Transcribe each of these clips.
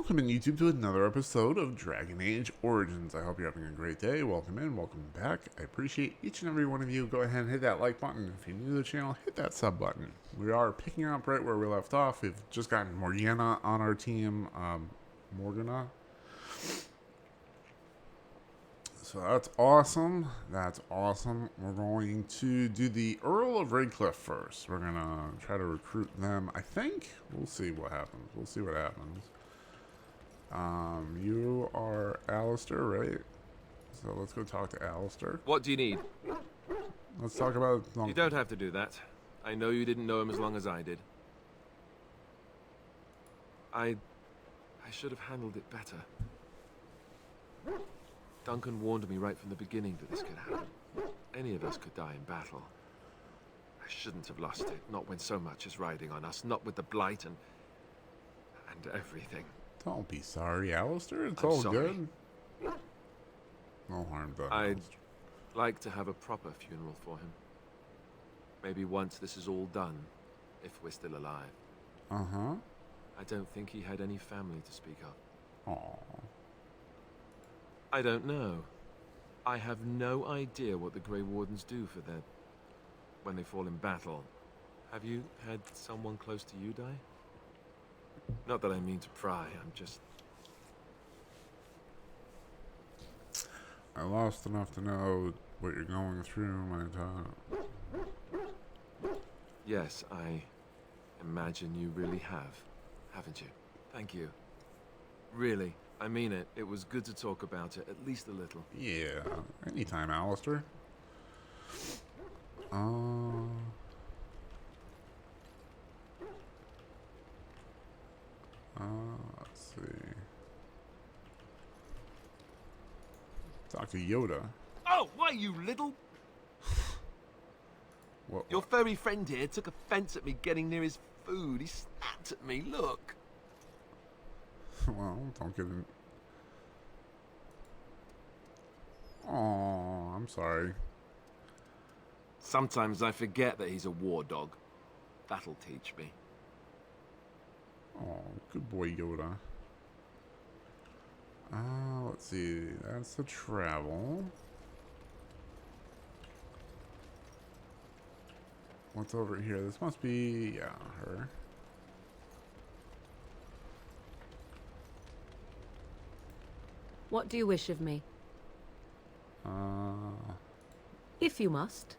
Welcome in YouTube to another episode of Dragon Age Origins. I hope you're having a great day. Welcome in, welcome back. I appreciate each and every one of you. Go ahead and hit that like button. If you're new to the channel, hit that sub button. We are picking up right where we left off. We've just gotten Morgana on our team. Morgana. So that's awesome. That's awesome. We're going to do the Earl of Redcliffe first. We're going to try to recruit them. I think we'll see what happens. We'll see what happens. You are Alistair, right? So let's go talk to Alistair. What do you need? Let's talk about... You don't have to do that. I know you didn't know him as long as I did. I should have handled it better. Duncan warned me right from the beginning that this could happen. Any of us could die in battle. I shouldn't have lost it, not when so much is riding on us, not with the blight and everything. Don't be sorry, Alistair. It's I'm all sorry. good. No harm done. I'd Alistair. like to have a proper funeral for him. Maybe once this is all done, if we're still alive. Uh-huh. I don't think he had any family to speak of. Aww. I don't know. I have no idea what the Grey Wardens do for their... when they fall in battle. Have you had someone close to you die? Not that I mean to pry, I'm just... I lost enough to know what you're going through my time. Yes, I imagine you really have, haven't you? Thank you. Really, I mean it. It was good to talk about it, at least a little. Yeah, anytime, Alistair. Let's see. Talk to Yoda. Oh, why, you little... What? Your furry friend here took offense at me getting near his food. He snapped at me, look. Well, don't get in. Oh, I'm sorry. Sometimes I forget that he's a war dog. That'll teach me. Oh, good boy, Yoda. Let's see. That's the travel. What's over here? This must be, yeah, her. What do you wish of me? If you must.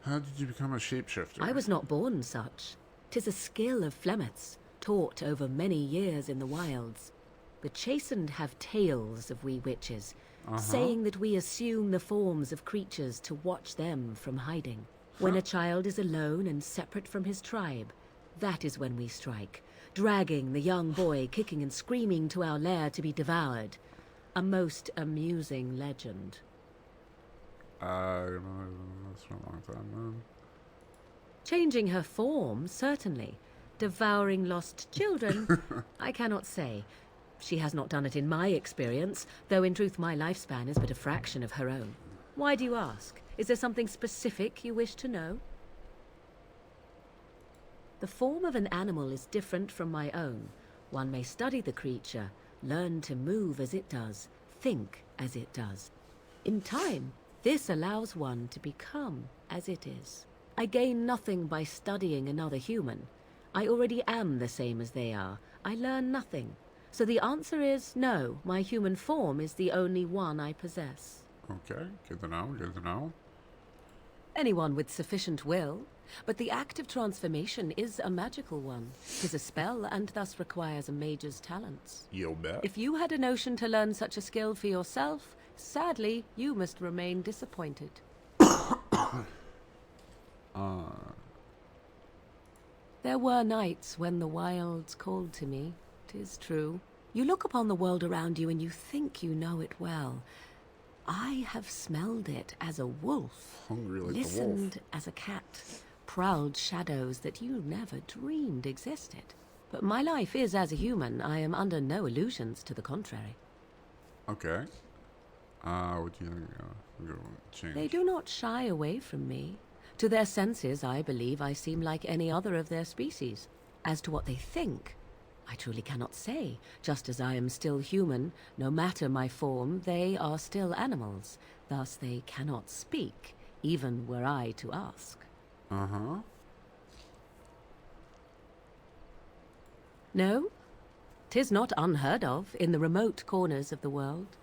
How did you become a shapeshifter? I was not born such. 'Tis a skill of Flemeth's, taught over many years in the wilds. The chastened have tales of we witches, saying that we assume the forms of creatures to watch them from hiding. When a child is alone and separate from his tribe, that is when we strike, dragging the young boy kicking and screaming to our lair to be devoured. A most amusing legend. That's for a long time, man. Changing her form, certainly. Devouring lost children, I cannot say. She has not done it in my experience, though in truth my lifespan is but a fraction of her own. Why do you ask? Is there something specific you wish to know? The form of an animal is different from my own. One may study the creature, learn to move as it does, think as it does. In time, this allows one to become as it is. I gain nothing by studying another human. I already am the same as they are. I learn nothing. So the answer is no, my human form is the only one I possess. Okay, good to know, good to know. Anyone with sufficient will, but the act of transformation is a magical one. 'Tis a spell and thus requires a mage's talents. You'll bet. If you had a notion to learn such a skill for yourself, sadly, you must remain disappointed. There were nights when the wilds called to me, 'tis true. You look upon the world around you and you think you know it well. I have smelled it as a wolf, Hungry like the wolf. listened as a cat, prowled shadows that you never dreamed existed. But my life is as a human. I am under no illusions to the contrary. Okay. What do you think? We're going to change. They do not shy away from me. To their senses, I believe I seem like any other of their species. As to what they think, I truly cannot say. Just as I am still human, no matter my form, they are still animals. Thus they cannot speak, even were I to ask. Uh-huh. No, 'tis not unheard of in the remote corners of the world.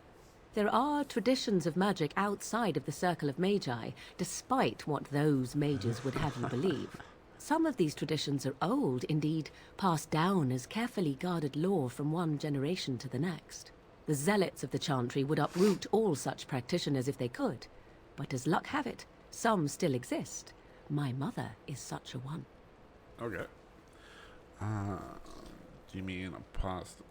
There are traditions of magic outside of the circle of magi, despite what those mages would have you believe. Some of these traditions are old, indeed, passed down as carefully guarded lore from one generation to the next. The zealots of the chantry would uproot all such practitioners if they could. But as luck have it, some still exist. My mother is such a one. Okay. Do you mean apostate?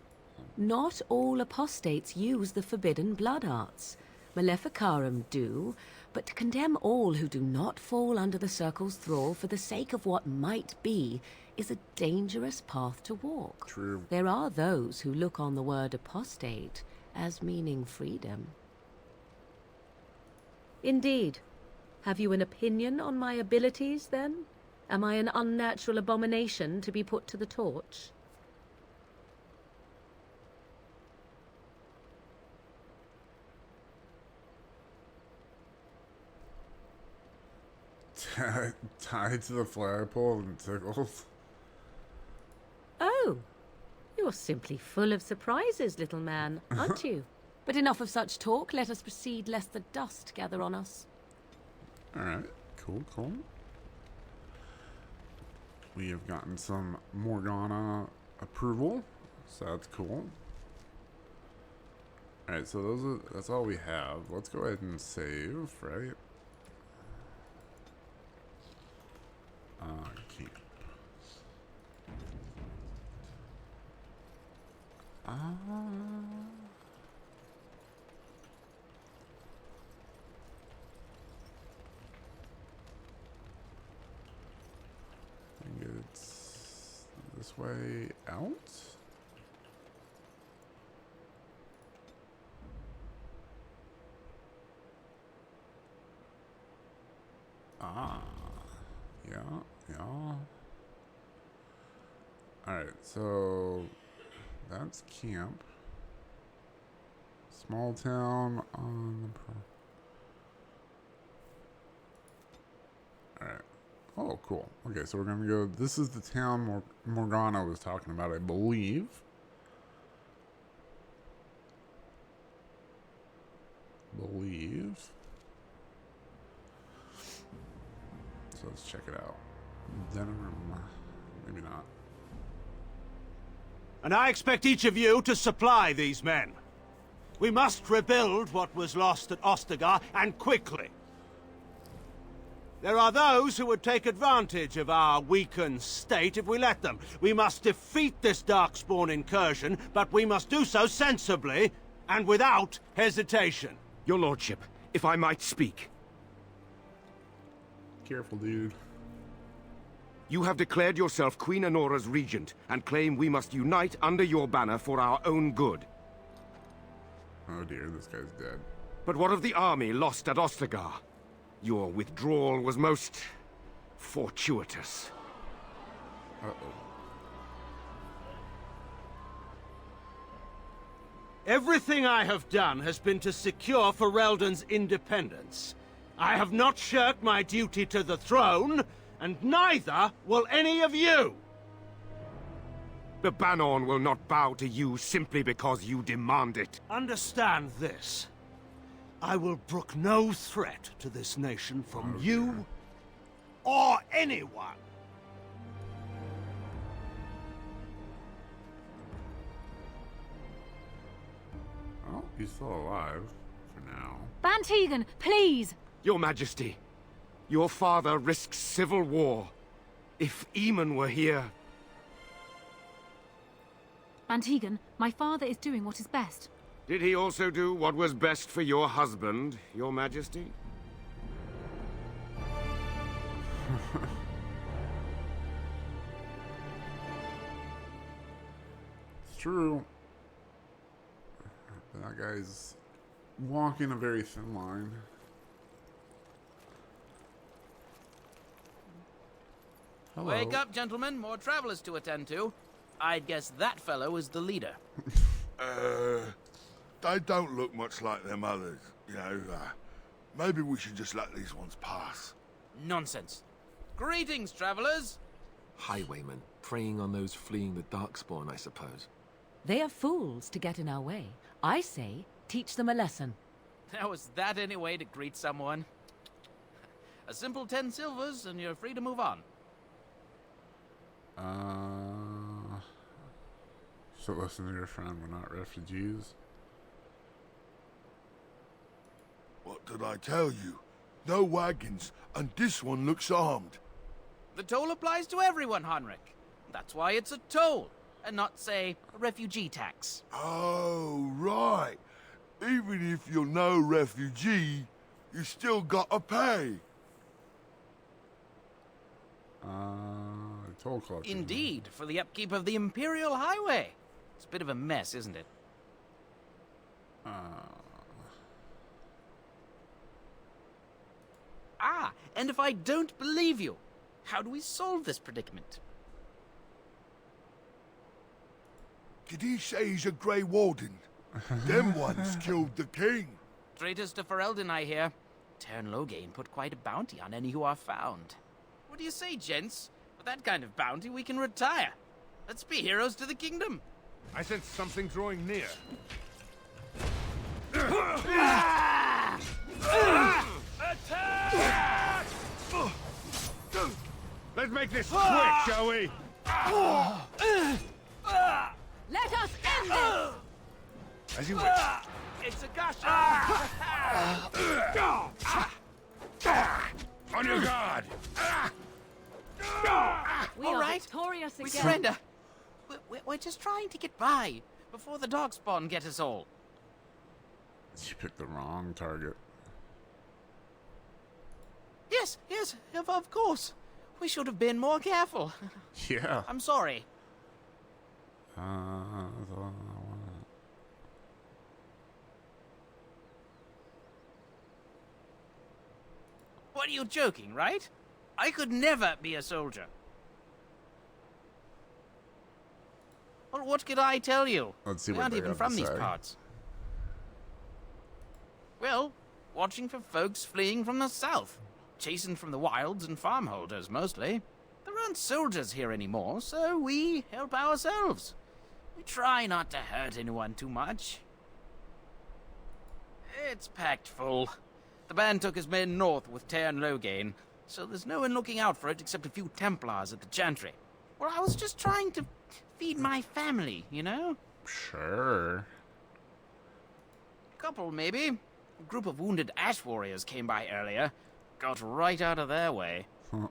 Not all apostates use the forbidden blood arts. Maleficarum do, but to condemn all who do not fall under the circle's thrall for the sake of what might be is a dangerous path to walk. True. There are those who look on the word apostate as meaning freedom. Indeed. Have you an opinion on my abilities, then? Am I an unnatural abomination to be put to the torch? Tied to the flagpole and tickled. Oh, you're simply full of surprises, little man, aren't you? But enough of such talk. Let us proceed, lest the dust gather on us. Alright, cool, cool. We have gotten some Morgana approval, so that's cool. Alright, so that's all we have. Let's go ahead and save, right? Keep. I think it's this way out. Yeah, yeah. Alright, so that's camp. Small town on the Alright. Oh, cool. Okay, so we're gonna go. This is the town Morgana was talking about, I believe. So let's check it out. Denim, maybe not. And I expect each of you to supply these men. We must rebuild what was lost at Ostagar, and quickly. There are those who would take advantage of our weakened state if we let them. We must defeat this Darkspawn incursion, but we must do so sensibly and without hesitation. Your lordship, if I might speak. Careful, dude. You have declared yourself Queen Anora's regent, and claim we must unite under your banner for our own good. Oh dear, this guy's dead. But what of the army lost at Ostagar? Your withdrawal was most fortuitous. Uh-oh. Everything I have done has been to secure Ferelden's independence. I have not shirked my duty to the throne, and neither will any of you! The Banon will not bow to you simply because you demand it. Understand this. I will brook no threat to this nation from you or anyone. Oh, he's still alive for now. Bantegan, please! Your Majesty, your father risks civil war. If Eamon were here... Bantegan, my father is doing what is best. Did he also do what was best for your husband, Your Majesty? It's true. That guy's walking a very thin line. Hello. Wake up, gentlemen. More travelers to attend to. I'd guess that fellow is the leader. They don't look much like them others, you know. Maybe we should just let these ones pass. Nonsense. Greetings, travelers. Highwaymen, preying on those fleeing the Darkspawn, I suppose. They are fools to get in our way. I say, teach them a lesson. How is that any way to greet someone? A simple 10 silvers and you're free to move on. So listen to your friend, we're not refugees. What did I tell you? No wagons, and this one looks armed. The toll applies to everyone, Heinrich. That's why it's a toll, and not, say, a refugee tax. Oh, right. Even if you're no refugee, you still gotta pay. Toll collector. Indeed, for the upkeep of the Imperial Highway. It's a bit of a mess, isn't it? Ah, and if I don't believe you, how do we solve this predicament? Did he say he's a Grey Warden? Them ones killed the king. Traitors to Ferelden, I hear. Tern Loghain put quite a bounty on any who are found. What do you say, gents? With that kind of bounty, we can retire. Let's be heroes to the kingdom. I sense something drawing near. Attack! Let's make this quick, shall we? Let us end this! As you wish. It's a gush! On your guard! We All are right. victorious We again. surrender. We're just trying to get by before the Darkspawn get us all. You picked the wrong target. Yes, of course. We should have been more careful. Yeah. I'm sorry. That's all I want. What are you joking, right? I could never be a soldier. Well, what could I tell you? Let's see We what aren't they even have from to these say. parts. Well, watching for folks fleeing from the south. Chasing from the wilds and farmholders, mostly. There aren't soldiers here anymore, so we help ourselves. We try not to hurt anyone too much. It's packed full. The band took his men north with Tern Loghain, so there's no one looking out for it except a few Templars at the Chantry. Well, I was just trying to feed my family, you know? Sure. Couple, maybe. A group of wounded ash warriors came by earlier. Got right out of their way. Huh.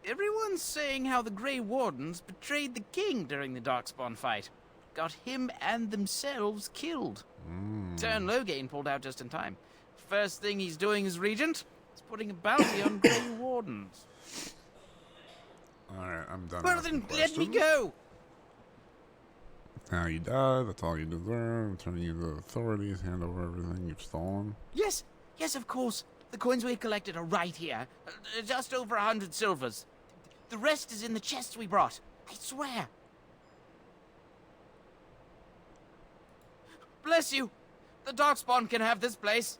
Everyone's saying how the Grey Wardens betrayed the king during the Darkspawn fight. Got him and themselves killed. Tern Loghain pulled out just in time. First thing he's doing as regent is putting a bounty on Grey Wardens. Alright, I'm done. Well, asking then let me questions. go! Now you die, that's all you deserve. Turning you to the authorities, hand over everything you've stolen. Yes, of course. The coins we collected are right here. Just over 100 silvers. The rest is in the chests we brought. I swear. Bless you. The Darkspawn can have this place.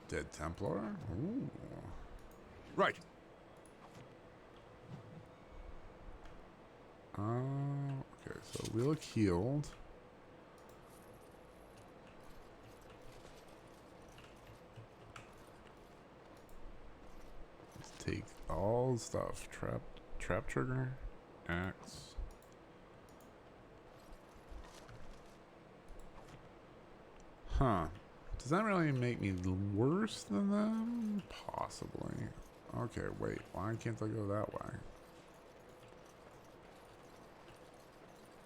Dead Templar? Ooh. Right. Okay, so we look healed. Let's take all the stuff. Trap trigger, axe. Huh. Does that really make me worse than them? Possibly. Okay, wait. Why can't I go that way?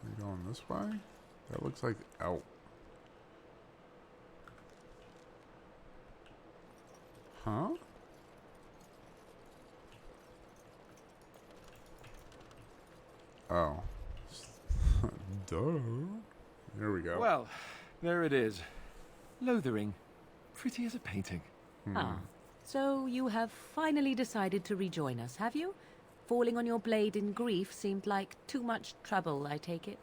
Are you going this way? That looks like out. Huh? Oh. Duh. Here we go. Well, there it is. Lothering. Pretty as a painting. Ah, So you have finally decided to rejoin us, have you? Falling on your blade in grief seemed like too much trouble, I take it.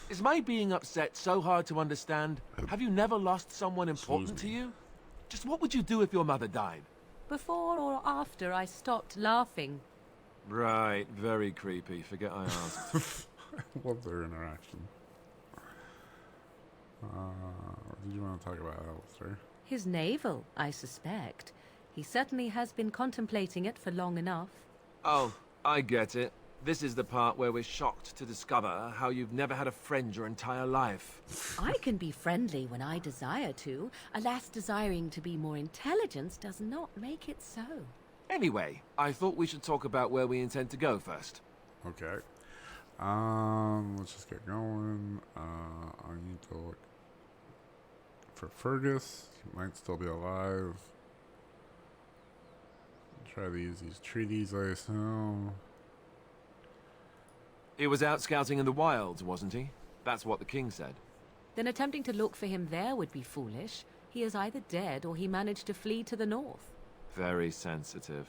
Is my being upset so hard to understand? Have you never lost someone important to you? Just what would you do if your mother died? Before or after I stopped laughing? Right, very creepy. Forget I asked. I love their interaction. What did you want to talk about, Alistair? His navel, I suspect. He certainly has been contemplating it for long enough. Oh, I get it. This is the part where we're shocked to discover how you've never had a friend your entire life. I can be friendly when I desire to. Alas, desiring to be more intelligent does not make it so. Anyway, I thought we should talk about where we intend to go first. Okay. Let's just get going. I need to look for Fergus. He might still be alive. Try to use these treaties, I assume. He was out scouting in the wilds, wasn't he? That's what the king said. Then attempting to look for him there would be foolish. He is either dead or he managed to flee to the north. Very sensitive.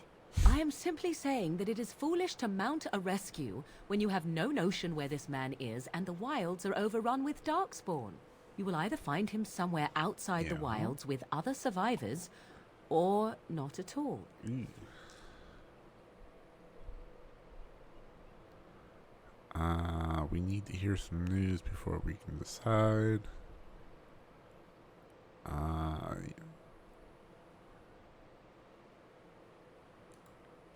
I am simply saying that it is foolish to mount a rescue when you have no notion where this man is and the wilds are overrun with Darkspawn. You will either find him somewhere outside the wilds with other survivors, or not at all. We need to hear some news before we can decide.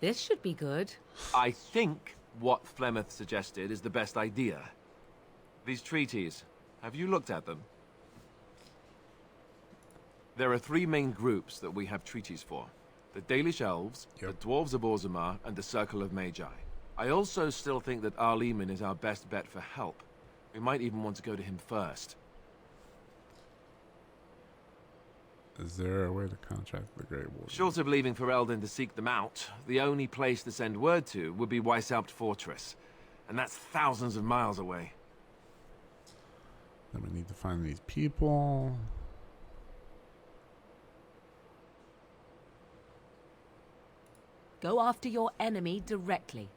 This should be good. I think what Flemeth suggested is the best idea. These treaties, have you looked at them? There are three main groups that we have treaties for. The Dalish Elves, the Dwarves of Orzammar, and the Circle of Magi. I also still think that Arleman is our best bet for help. We might even want to go to him first. Is there a way to contact the Grey Wardens? Short of leaving Ferelden to seek them out, the only place to send word to would be Weishaupt Fortress. And that's thousands of miles away. Then we need to find these people. Go after your enemy directly.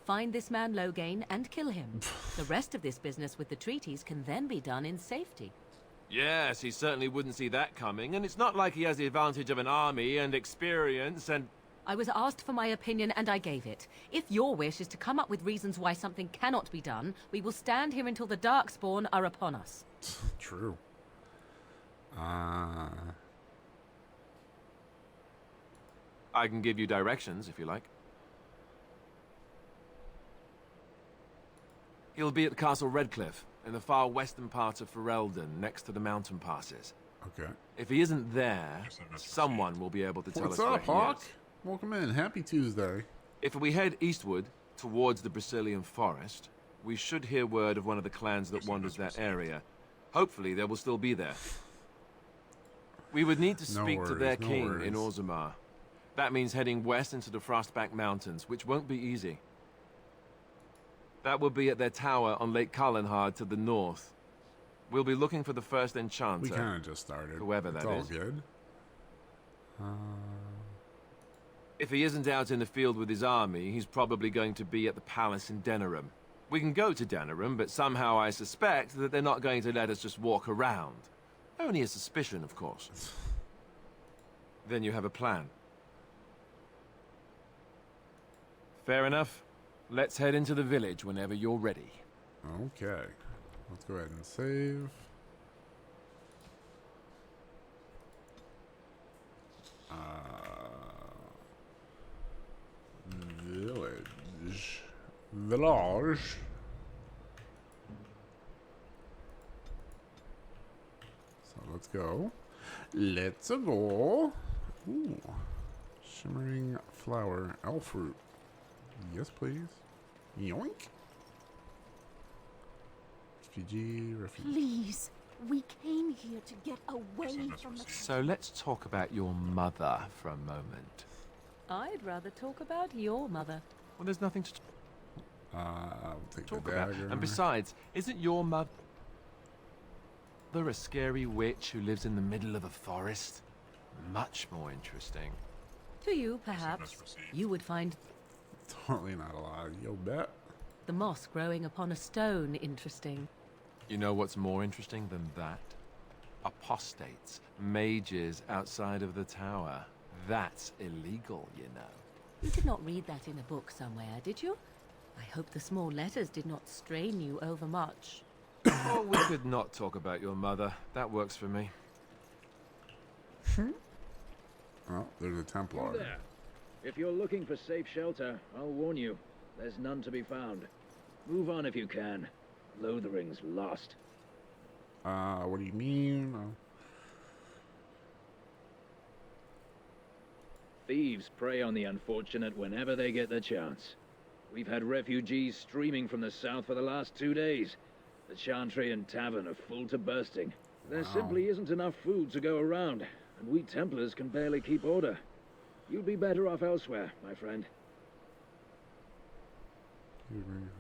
Find this man Loghain and kill him. The rest of this business with the treaties can then be done in safety. Yes, he certainly wouldn't see that coming, and it's not like he has the advantage of an army and experience and... I was asked for my opinion and I gave it. If your wish is to come up with reasons why something cannot be done, we will stand here until the Darkspawn are upon us. True. I can give you directions, if you like. He'll be at Castle Redcliffe, in the far western part of Ferelden, next to the mountain passes. Okay. If he isn't there, someone will be able to tell What's us where up, he Hawk? is. Welcome in. Happy Tuesday. If we head eastward, towards the Brazilian forest, we should hear word of one of the clans that wanders that area. Hopefully, they will still be there. We would need to speak to their king in Orzammar. That means heading west into the Frostback Mountains, which won't be easy. That will be at their tower on Lake Kallenhard to the north. We'll be looking for the first enchanter. We kind of just started. Whoever it's that all is. Good. If he isn't out in the field with his army, he's probably going to be at the palace in Denerim. We can go to Denerim, but somehow I suspect that they're not going to let us just walk around. Only a suspicion, of course. Then you have a plan. Fair enough. Let's head into the village whenever you're ready. Okay. Let's go ahead and save. Village. Village. So let's go. Let's go. Ooh. Shimmering flower. Elf fruit. Yes, please. Yoink. Refugee. Please, we came here to get away from the... So let's talk about your mother for a moment. I'd rather talk about your mother. Well, there's nothing to I'll take talk the about. dagger. And besides, isn't your mother a scary witch who lives in the middle of a forest? Much more interesting. To you, perhaps, you would find Totally not a lot. Yo, bet. the moss growing upon a stone interesting. You know what's more interesting than that? Apostates, mages outside of the tower. That's illegal, you know. You did not read that in a book somewhere, did you? I hope the small letters did not strain you overmuch. Oh, we could not talk about your mother. That works for me. Oh, there's a Templar. You there. If you're looking for safe shelter, I'll warn you, there's none to be found. Move on if you can. Lothering's lost. What do you mean? Thieves prey on the unfortunate whenever they get the chance. We've had refugees streaming from the south for the last 2 days. The Chantry and Tavern are full to bursting. There simply isn't enough food to go around, and we Templars can barely keep order. You'd be better off elsewhere, my friend. Can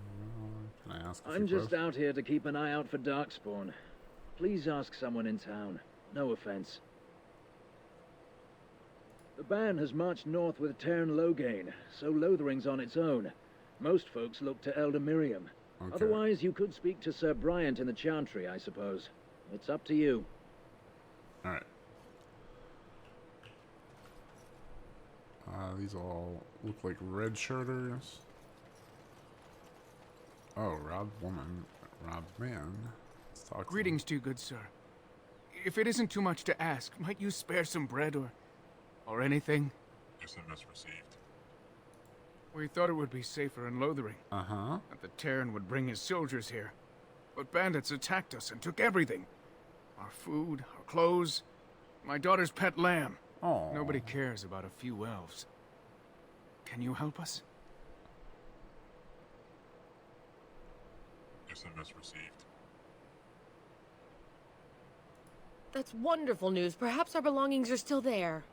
I ask a few I'm just questions? out here to keep an eye out for Darkspawn. Please ask someone in town. No offense. The band has marched north with Tern Loghain, so Lothering's on its own. Most folks look to Elder Miriam. Okay. Otherwise, you could speak to Sir Bryant in the Chantry, I suppose. It's up to you. Alright. These all look like red shirters. Oh, robbed woman, robbed man. Let's talk to Greetings to you, good sir. If it isn't too much to ask, might you spare some bread or anything? SMS received. We thought it would be safer in Lothering. Uh-huh. That the Terran would bring his soldiers here. But bandits attacked us and took everything. Our food, our clothes, my daughter's pet lamb. Oh. Nobody cares about a few elves. Can you help us? SMS received. That's wonderful news. Perhaps our belongings are still there.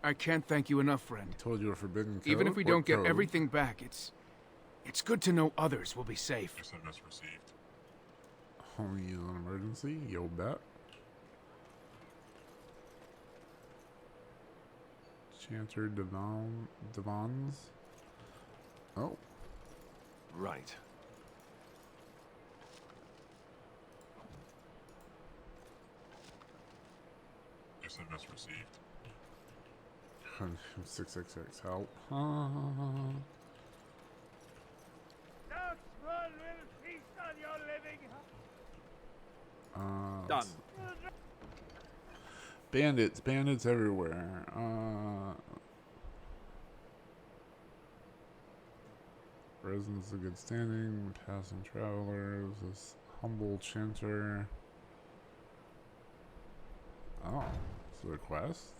I can't thank you enough, friend. Told you a forbidden code. Even if we What don't get code? everything back, it's good to know others will be safe. SMS received. Only use an emergency. Yo, bet. Chanter Devons. Oh. Right. SMS received. 666 help. Done. Bandits everywhere. Residents of good standing, passing travelers, this humble chanter. Oh, it's a quest.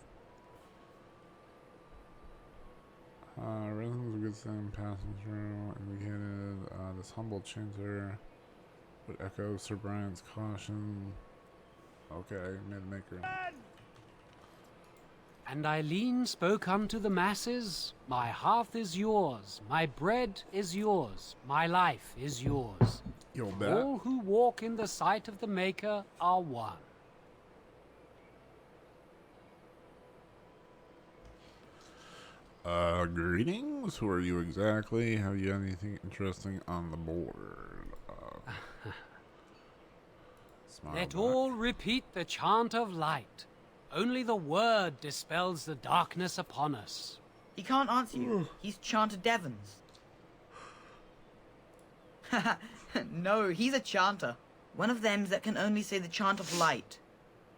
Residents of good standing, passing through, indicated, this humble chanter would echo Sir Bryant's caution. Okay, made a maker. And Eileen spoke unto the masses, my hearth is yours, my bread is yours, my life is yours. Yo, bet. All who walk in the sight of the Maker are one. Greetings. Who are you exactly? Have you anything interesting on the board? Smile Let back. all repeat the chant of light. Only the word dispels the darkness upon us. He can't answer you. He's Chanter Devons. No, he's a chanter. One of them that can only say the chant of light.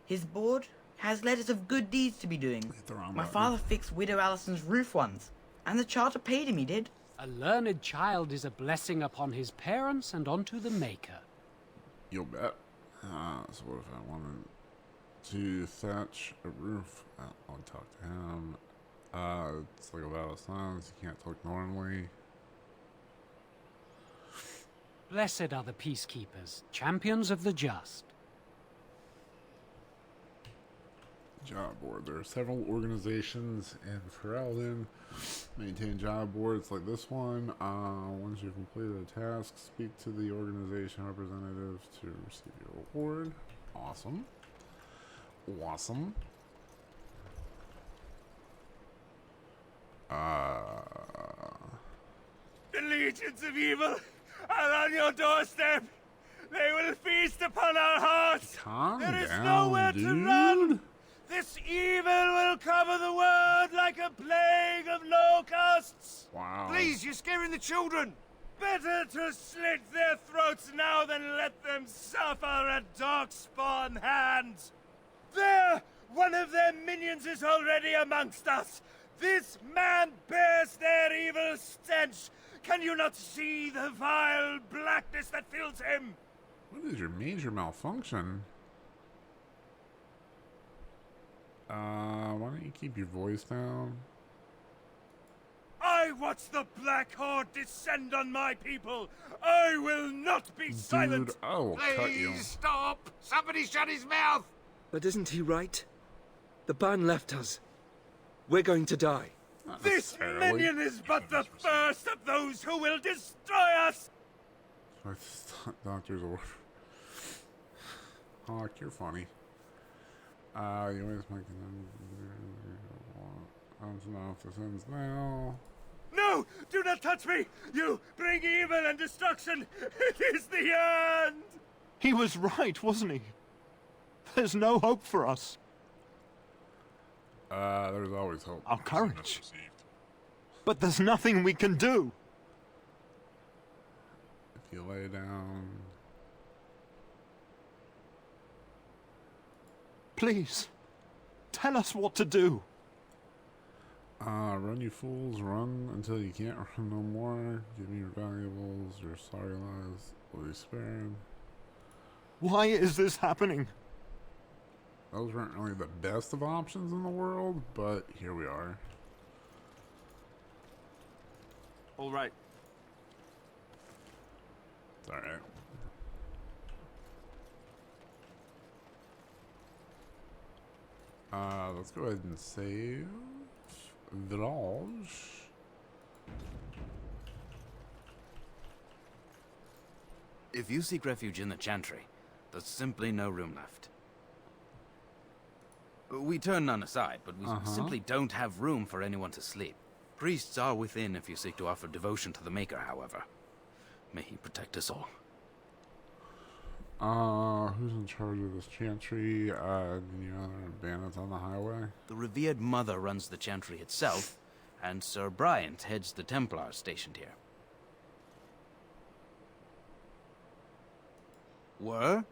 His board has letters of good deeds to be doing. My father fixed Widow Allison's roof once, and the charter paid him, he did. A learned child is a blessing upon his parents and onto the Maker. You'll bet. So what if I wanted to thatch a roof? I'll talk to him. It's like a vow of silence. You can't talk normally. Blessed are the peacekeepers, champions of the just. Job board. There are several organizations in Ferelden maintain job boards like this one. Once you've completed a task, speak to the organization representative to receive your reward. Awesome. Awesome. The legions of evil are on your doorstep. They will feast upon our hearts. There is nowhere to run. This evil will cover the world like a plague of locusts. Wow. Please, you're scaring the children. Better to slit their throats now than let them suffer at Darkspawn hands. There! One of their minions is already amongst us. This man bears their evil stench. Can you not see the vile blackness that fills him? What is your major malfunction? Why don't you keep your voice down? I watch the Black Horde descend on my people. I will not be silent. Dude, I will cut you. Please stop. Somebody shut his mouth. But isn't he right? The ban left us. We're going to die. This minion is but the first of those who will destroy us. Doctor's order. Hawk, you're funny. You always make I don't know if this ends now. No! Do not touch me! You bring evil and destruction! It is the end! He was right, wasn't he? There's no hope for us. There's always hope. Our courage. But there's nothing we can do. If you lay down... Please, tell us what to do. Run, you fools, run until you can't run no more. Give me your valuables, your sorry lives will be spared. Why is this happening? Those weren't really the best of options in the world, but here we are. All right. It's alright. Let's go ahead and save Village. If you seek refuge in the Chantry, there's simply no room left. We turn none aside, but we simply don't have room for anyone to sleep. Priests are within if you seek to offer devotion to the Maker, however. May he protect us all. Who's in charge of this chantry? Any other bandits on the highway? The revered mother runs the Chantry itself, and Sir Bryant heads the Templars stationed here. Were?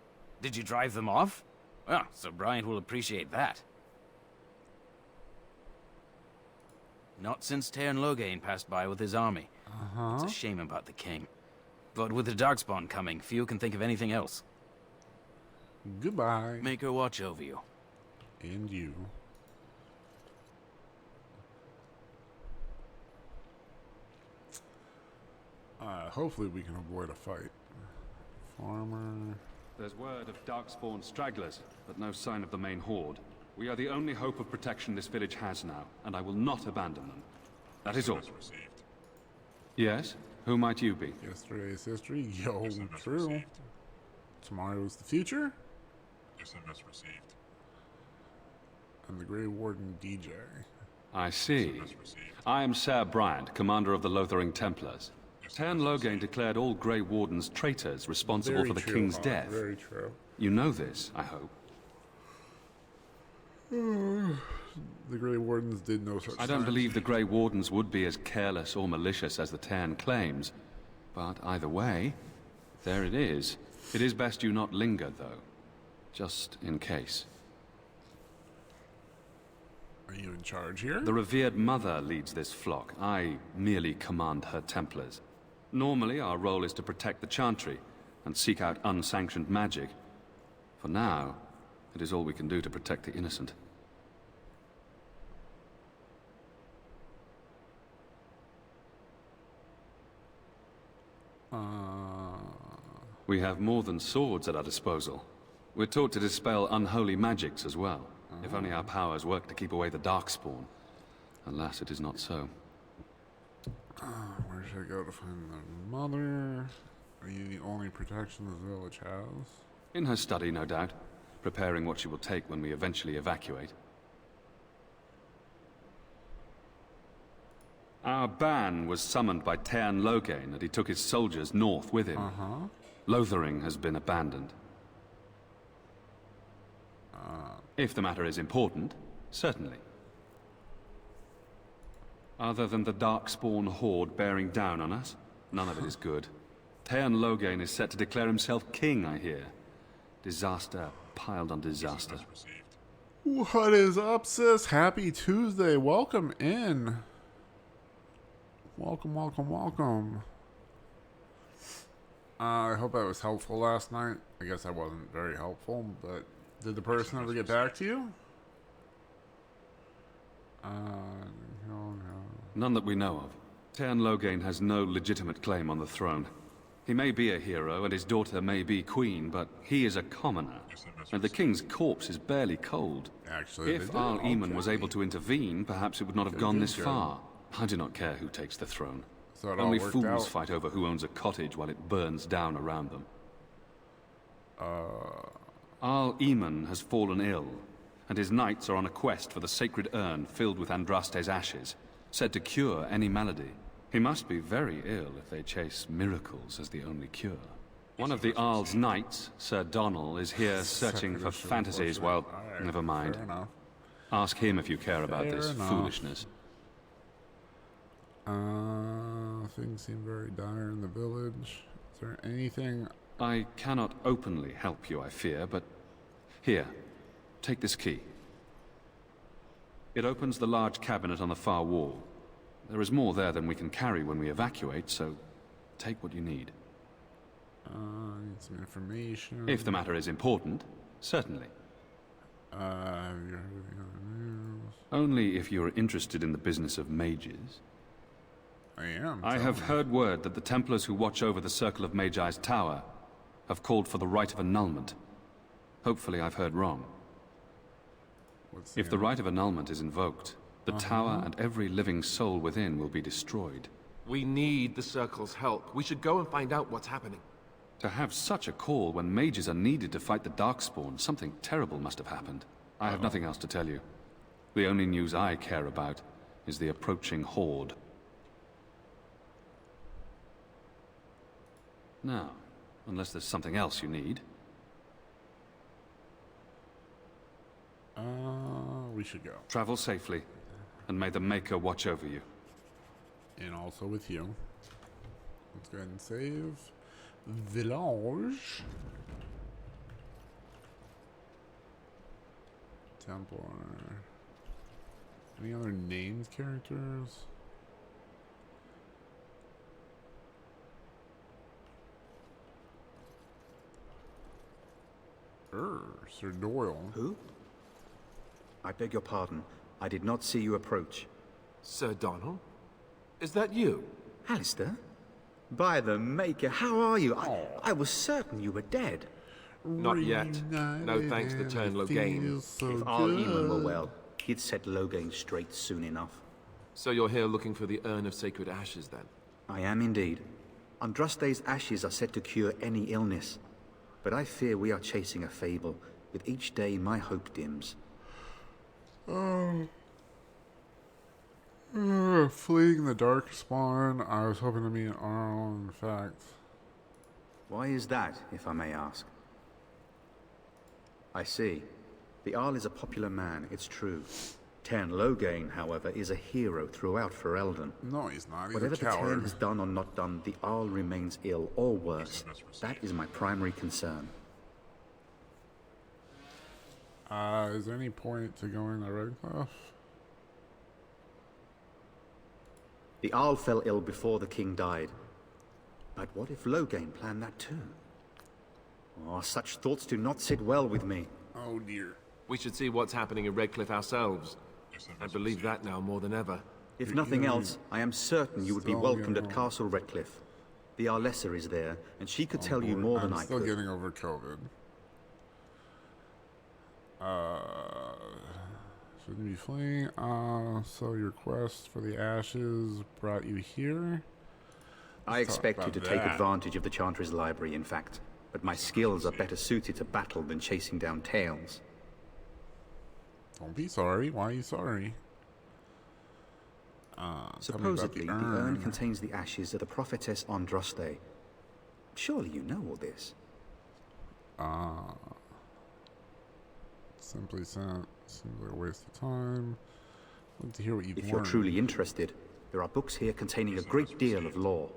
Did you drive them off? Well, Sir Bryant will appreciate that. Not since Tairn Loghain passed by with his army. It's a shame about the king. But with the Darkspawn coming, few can think of anything else. Goodbye. Make her watch over you. And you. Hopefully we can avoid a fight. Farmer. There's word of Darkspawn stragglers, but no sign of the main horde. We are the only hope of protection this village has now, and I will not abandon them. That is all. Yes? Who might you be? Yesterday's history. Yo, true. Tomorrow's the future. SMS received. And the Grey Warden DJ. I see. I am Sir Bryant, commander of the Lothering Templars. Tairn Loghain declared all Grey Wardens traitors responsible for the king's death. Very true. You know this, I hope. The Grey Wardens did no such I don't thing. believe the Grey Wardens would be as careless or malicious as the Tairn claims. But either way, there it is. It is best you not linger, though. Just in case. Are you in charge here? The revered mother leads this flock. I merely command her Templars. Normally, our role is to protect the Chantry and seek out unsanctioned magic. For now, it is all we can do to protect the innocent. We have more than swords at our disposal. We're taught to dispel unholy magics as well. If only our powers work to keep away the Darkspawn. Alas, it is not so. Where should I go to find the mother? Are you the only protection this village has? In her study, no doubt. Preparing what she will take when we eventually evacuate. Our ban was summoned by Tearn Loghain, and he took his soldiers north with him. Lothering has been abandoned. If the matter is important, certainly. Other than the Darkspawn horde bearing down on us, none of it is good. Tearn Loghain is set to declare himself king, I hear. Disaster piled on disaster. What is up, sis? Happy Tuesday. Welcome in. Welcome, welcome, welcome. I hope I was helpful last night. I guess I wasn't very helpful, but did the person ever get back to you? No. None that we know of. Tearn Loghain has no legitimate claim on the throne. He may be a hero, and his daughter may be queen, but he is a commoner. And the king's corpse is barely cold. Actually, if Archdemon was able to intervene, perhaps it would not have gone this far. I do not care who takes the throne. So only fools fight over who owns a cottage while it burns down around them. Archdemon has fallen ill, and his knights are on a quest for the sacred urn filled with Andraste's ashes, said to cure any malady. He must be very ill if they chase miracles as the only cure. One of the Arl's knights, Sir Donal, is here searching for fantasies. Well, never mind. Ask him if you care about this foolishness. Things seem very dire in the village. Is there anything? I cannot openly help you, I fear, but here, take this key. It opens the large cabinet on the far wall. There is more there than we can carry when we evacuate, so take what you need. I need some information. If the matter is important, certainly. Have you heard of the other news? Only if you are interested in the business of mages. I am. I have heard word that the Templars who watch over the Circle of Magi's tower have called for the right of annulment. Hopefully I've heard wrong. If the right of annulment is invoked, the tower and every living soul within will be destroyed. We need the Circle's help. We should go and find out what's happening. To have such a call when mages are needed to fight the Darkspawn, something terrible must have happened. I have nothing else to tell you. The only news I care about is the approaching horde. Now, unless there's something else you need. We should go. Travel safely, and may the Maker watch over you. And also with you. Let's go ahead and save. Village. Templar. Any other named characters? Sir Doyle. Who? I beg your pardon. I did not see you approach. Sir Donal? Is that you? Alistair? By the Maker, how are you? I was certain you were dead. Not yet. No thanks to Tearn Loghain. If Archdemon were well, he'd set Loghain straight soon enough. So you're here looking for the Urn of Sacred Ashes, then? I am indeed. Andraste's ashes are said to cure any illness. But I fear we are chasing a fable. With each day, my hope dims. Fleeing the Darkspawn, I was hoping to meet Arl, in fact. Why is that, if I may ask? I see. The Arl is a popular man, it's true. Tearn Loghain, however, is a hero throughout Ferelden. No, he's not. He's Whatever a the coward. Tearn has done or not done, the Arl remains ill, or worse. That is my primary concern. Is there any point to going to Redcliffe? The Arl fell ill before the king died. But what if Loghain planned that too? Oh, such thoughts do not sit well with me. Oh dear. We should see what's happening in Redcliffe ourselves. I believe that now more than ever. If nothing else, I am certain you would be welcomed at Castle Redcliffe. The Arlessa is there, and she could tell you more than I could. I'm still getting over COVID. Shouldn't be fleeing. So your quest for the ashes brought you here? I expect you to take advantage of the Chantry's library, in fact. But my skills are better suited to battle than chasing down tales. Don't be sorry. Why are you sorry? Supposedly, the urn contains the ashes of the prophetess Andraste. Surely you know all this. Simply sent. Seems like a waste of time. I'd like to hear what you've If you're truly interested, there are books here containing a great deal of lore.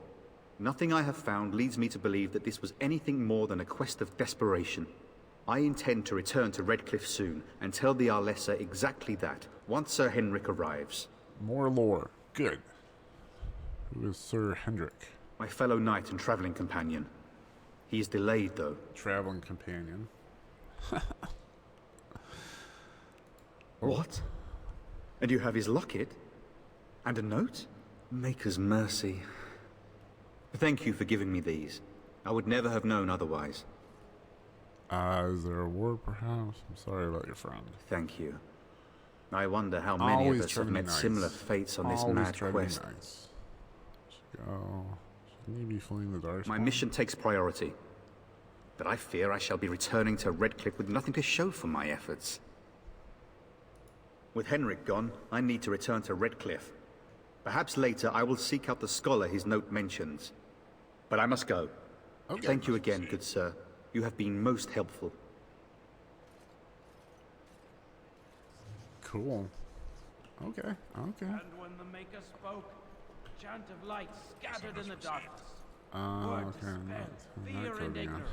Nothing I have found leads me to believe that this was anything more than a quest of desperation. I intend to return to Redcliffe soon and tell the Arlessa exactly that, once Sir Henrik arrives. More lore. Good. Who is Sir Henrik? My fellow knight and traveling companion. He is delayed, though. Traveling companion. What? And you have his locket? And a note? Maker's mercy. Thank you for giving me these. I would never have known otherwise. Is there a war, perhaps? I'm sorry about your friend. Thank you. I wonder how many of us have met similar fates on this mad quest. Shouldn't you be fleeing the Darkspawn? My mission takes priority. But I fear I shall be returning to Redcliffe with nothing to show for my efforts. With Henrik gone, I need to return to Redcliffe. Perhaps later I will seek out the scholar his note mentions. But I must go. Okay. Thank you again, good sir. You have been most helpful. Cool. Okay, okay. And when the Maker spoke, a chant of light scattered in the darkness. Okay. Fear and ignorance.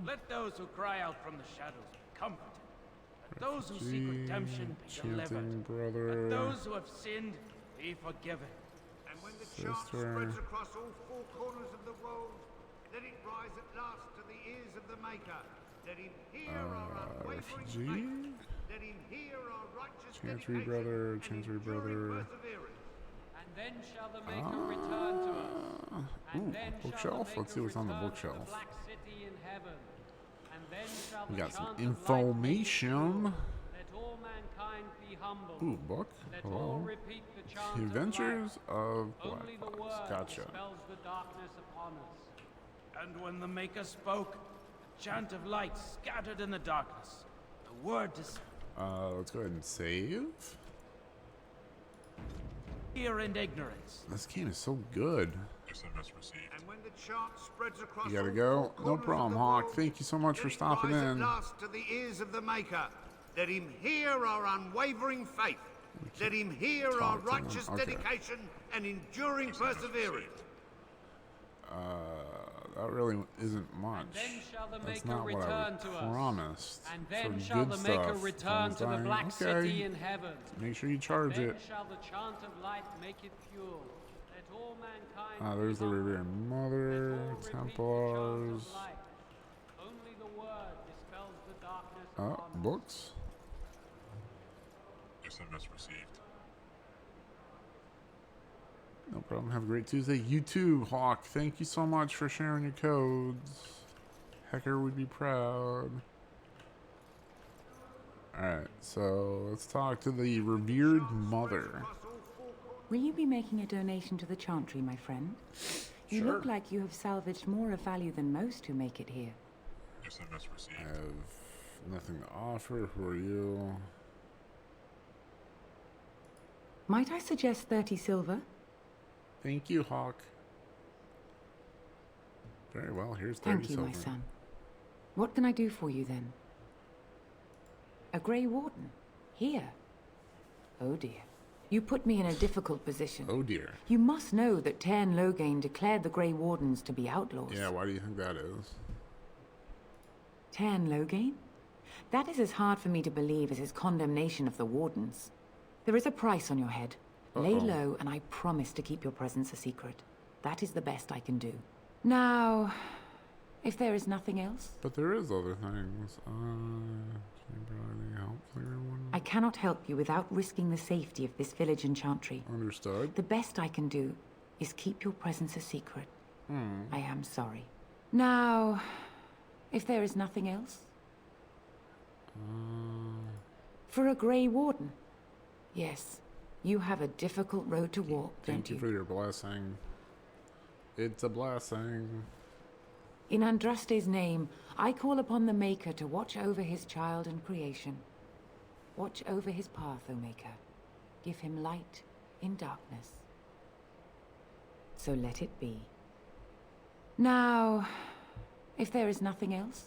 Let those who cry out from the shadows be comforted. Let those who seek redemption be delivered. Let those who have sinned be forgiven. And when the chant spreads across all four corners of the world, let it rise at last to the ears of the Maker. Let him hear our unwavering faith. Let him hear our righteous Chancery brother, Chancery brother. And then shall the Maker return to us. Ooh, bookshelf? Let's see what's on the bookshelf. Black city in heaven. And then shall We the got some chant of light information. Let all mankind be humble. Ooh, book. Let Hello. all repeat the chant The Adventures of of light. Only the Black word Fox. Gotcha. dispels the darkness upon us. And when the Maker spoke, a chant of light scattered in the darkness. The word let's go ahead and save. fear and ignorance. This game is so good. SMS received. And when the chant spreads across You gotta all go. four No corners problem, of the Hawk. world, Thank you so much for stopping let it rise in. at last to the ears of the Maker. Let him hear our unwavering faith. Let him hear our righteous dedication and enduring perseverance. That really isn't much. Then shall the That's Maker not what I return to us. promised. And then for shall good the Maker stuff. return to the Dying. black Okay. city in heaven. Make sure you charge Then it. shall the chant of light make it pure. Let all mankind There's the be humble. Revered Mother, Let all repeat the chant Templars. of light. Only the word dispels the darkness upon us. Books. SMS received. No problem. Have a great Tuesday. You too, Hawk. Thank you so much for sharing your codes. Hecker would be proud. Alright, so let's talk to the Revered Mother. Will you be making a donation to the Chantry, my friend? You Sure. look like you have salvaged more of value than most who make it here. SMS received. I have nothing to offer. Who are you? Might I suggest 30 silver? Thank you, Hawk. Very well, here's 30 Thank you, silver. my son. What can I do for you then? A Grey Warden? Here? Oh dear. You put me in a difficult position. Oh dear. You must know that Tairn Loghain declared the Grey Wardens to be outlaws. Yeah, why do you think that is? Tairn Loghain? That is as hard for me to believe as his condemnation of the Wardens. There is a price on your head. Lay low, and I promise to keep your presence a secret. That is the best I can do. Now, if there is nothing else, But there is other things. Help everyone. I cannot help you without risking the safety of this village and Chantry. Understood. The best I can do is keep your presence a secret. Hmm. I am sorry. Now, if there is nothing else, for a Grey Warden, yes, you have a difficult road to walk, Thank don't you you? for your blessing. It's a blessing. In Andraste's name, I call upon the Maker to watch over his child and creation. Watch over his path, O Maker. Give him light, in darkness. So let it be. Now, if there is nothing else.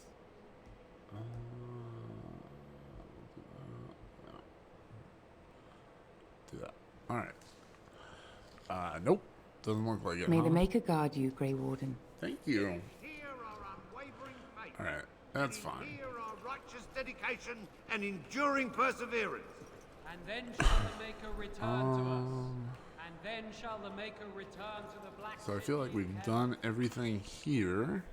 Do that. Alright. Nope. Doesn't look like it. May huh? the Maker guard you, Grey Warden. Thank you. Alright, that's fine. Here are righteous dedication and enduring perseverance. And then shall the Maker return to us. And then shall the Maker return to the Black So I feel like we've done everything here.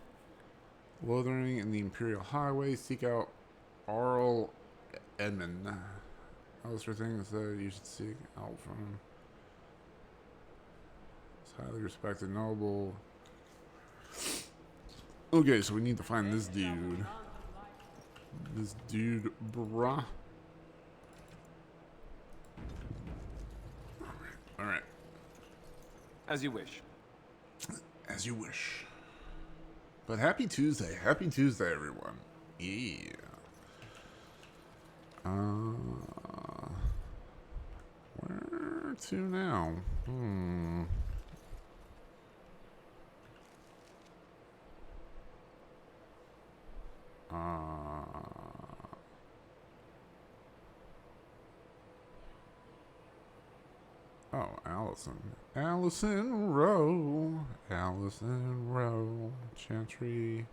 Lothering in the Imperial Highway. Seek out Archdemon. Those are things that you should seek out from. It's highly respected noble. Okay, so we need to find this dude. This dude, bruh. Alright. As you wish. As you wish. But happy Tuesday. Happy Tuesday, everyone. Yeah. Where to now? Oh, Allison. Allison Rowe. Allison Rowe. Chantry.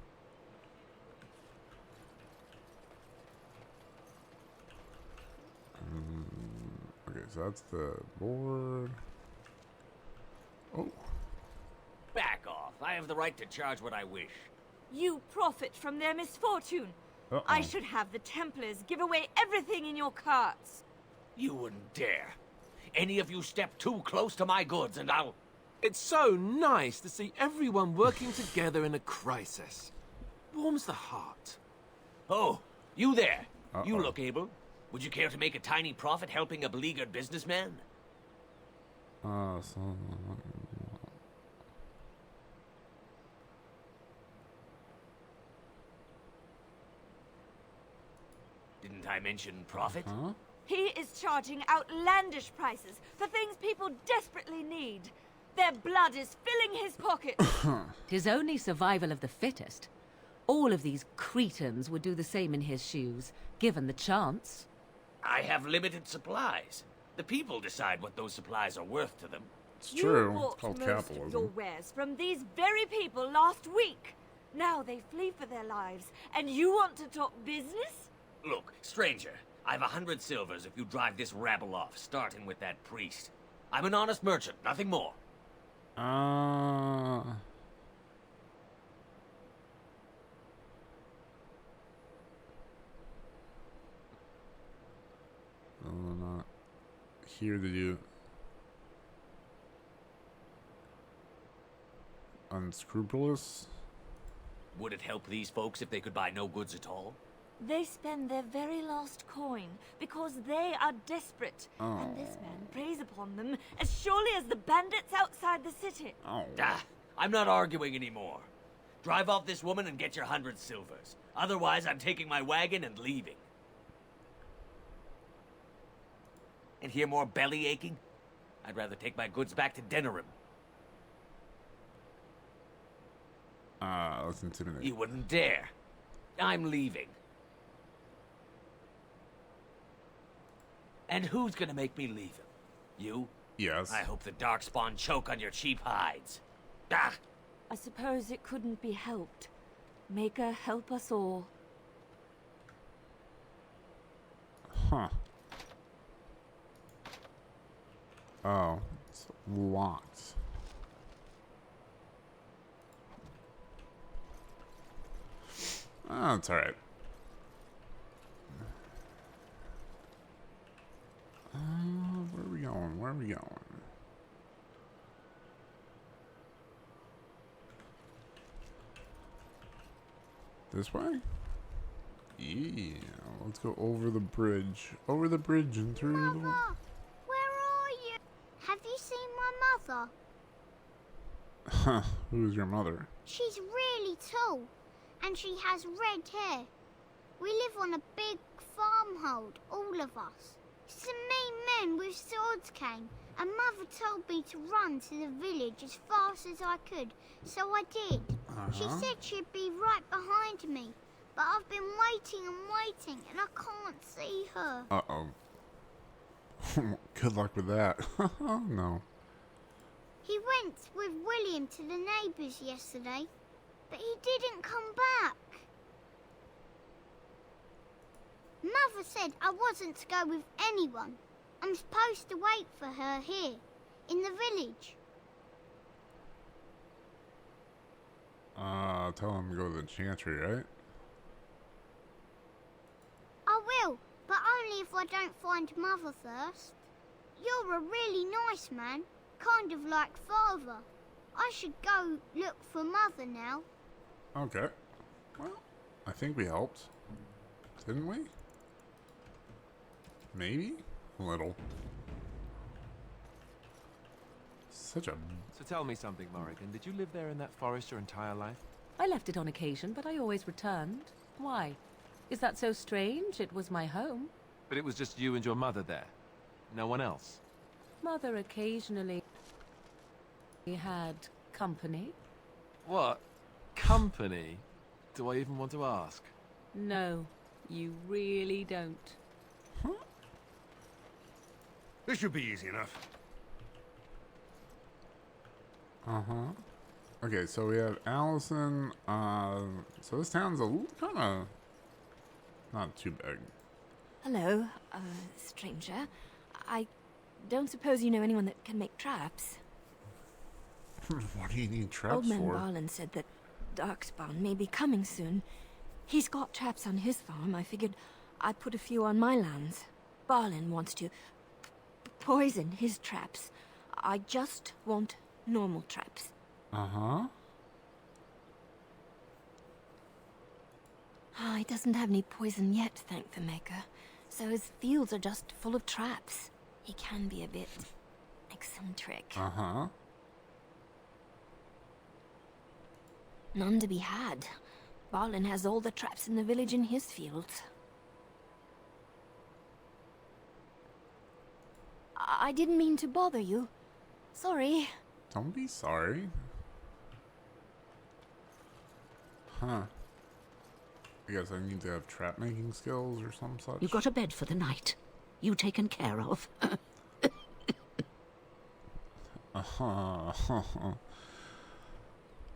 Okay, so that's the board. Oh. Back off. I have the right to charge what I wish. You profit from their misfortune. I should have the Templars give away everything in your carts. You wouldn't dare. Any of you step too close to my goods and I'll... It's so nice to see everyone working together in a crisis. Warms the heart. Oh, you there. You look able. Would you care to make a tiny profit helping a beleaguered businessman? Didn't I mention profit? He is charging outlandish prices for things people desperately need. Their blood is filling his pockets. 'Tis only survival of the fittest. All of these Cretans would do the same in his shoes, given the chance. I have limited supplies. The people decide what those supplies are worth to them. It's You true. bought It's called most of capitalism. your wares from these very people last week. Now they flee for their lives, and you want to talk business? Look, stranger, I've 100 silvers if you drive this rabble off, starting with that priest. I'm an honest merchant, nothing more. Not here to do unscrupulous. Would it help these folks if they could buy no goods at all? They spend their very last coin because they are desperate. And this man preys upon them as surely as the bandits outside the city. I'm not arguing anymore. Drive off this woman and get your 100 silvers. Otherwise, I'm taking my wagon and leaving. And hear more belly aching? I'd rather take my goods back to Denerim. Let's intimidate. You wouldn't dare. I'm leaving. And who's gonna make me leave him? You? Yes. I hope the Darkspawn choke on your cheap hides. I suppose it couldn't be helped. Maker, help us all. Huh. Oh, it's locked. Oh, it's alright. Where are we going? Where are we going? This way? Yeah, let's go over the bridge. Over the bridge and through the... Where are you? Have you seen my mother? Huh, who's your mother? She's really tall, and she has red hair. We live on a big farmhold, all of us. Some mean men with swords came and Mother told me to run to the village as fast as I could, so I did. She said she'd be right behind me, but I've been waiting and waiting, and I can't see her. Uh-oh. Good luck with that. No. He went with William to the neighbours yesterday, but he didn't come back. Mother said I wasn't to go with anyone. I'm supposed to wait for her here, in the village. Tell him to go to the chantry, right? I will, but only if I don't find Mother first. You're a really nice man, kind of like Father. I should go look for Mother now. Okay. Well, I think we helped. Didn't we? Maybe? A little. Such a... So tell me something, Morrigan. Did you live there in that forest your entire life? I left it on occasion, but I always returned. Why? Is that so strange? It was my home. But it was just you and your mother there? No one else? Mother occasionally had company. What? Company? Do I even want to ask? No, you really don't. This should be easy enough. Okay, so we have Allison. So this town's a little kind of not too big. Hello, stranger. I don't suppose you know anyone that can make traps? What do you need traps Old man for? Barlin said that Darkspawn may be coming soon. He's got traps on his farm. I figured I'd put a few on my lands. Barlin wants to poison his traps. I just want normal traps. He doesn't have any poison yet, thank the Maker. So his fields are just full of traps. He can be a bit eccentric. None to be had. Barlin has all the traps in the village in his fields. I didn't mean to bother you. Sorry. Don't be sorry. I guess I need to have trap making skills or some such. You got a bed for the night. You taken care of.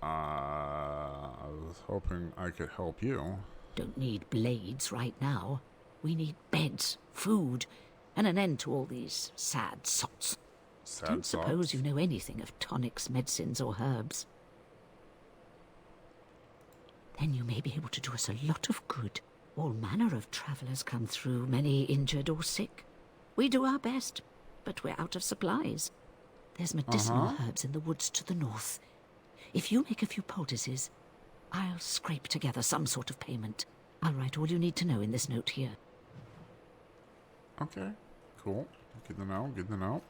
I was hoping I could help you. Don't need blades right now. We need beds, food, and an end to all these sad sots. Don't suppose you know anything of tonics, medicines, or herbs. Then you may be able to do us a lot of good. All manner of travellers come through, many injured or sick. We do our best, but we're out of supplies. There's medicinal herbs in the woods to the north. If you make a few poultices, I'll scrape together some sort of payment. I'll write all you need to know in this note here. Okay, cool. Good to know, good to know.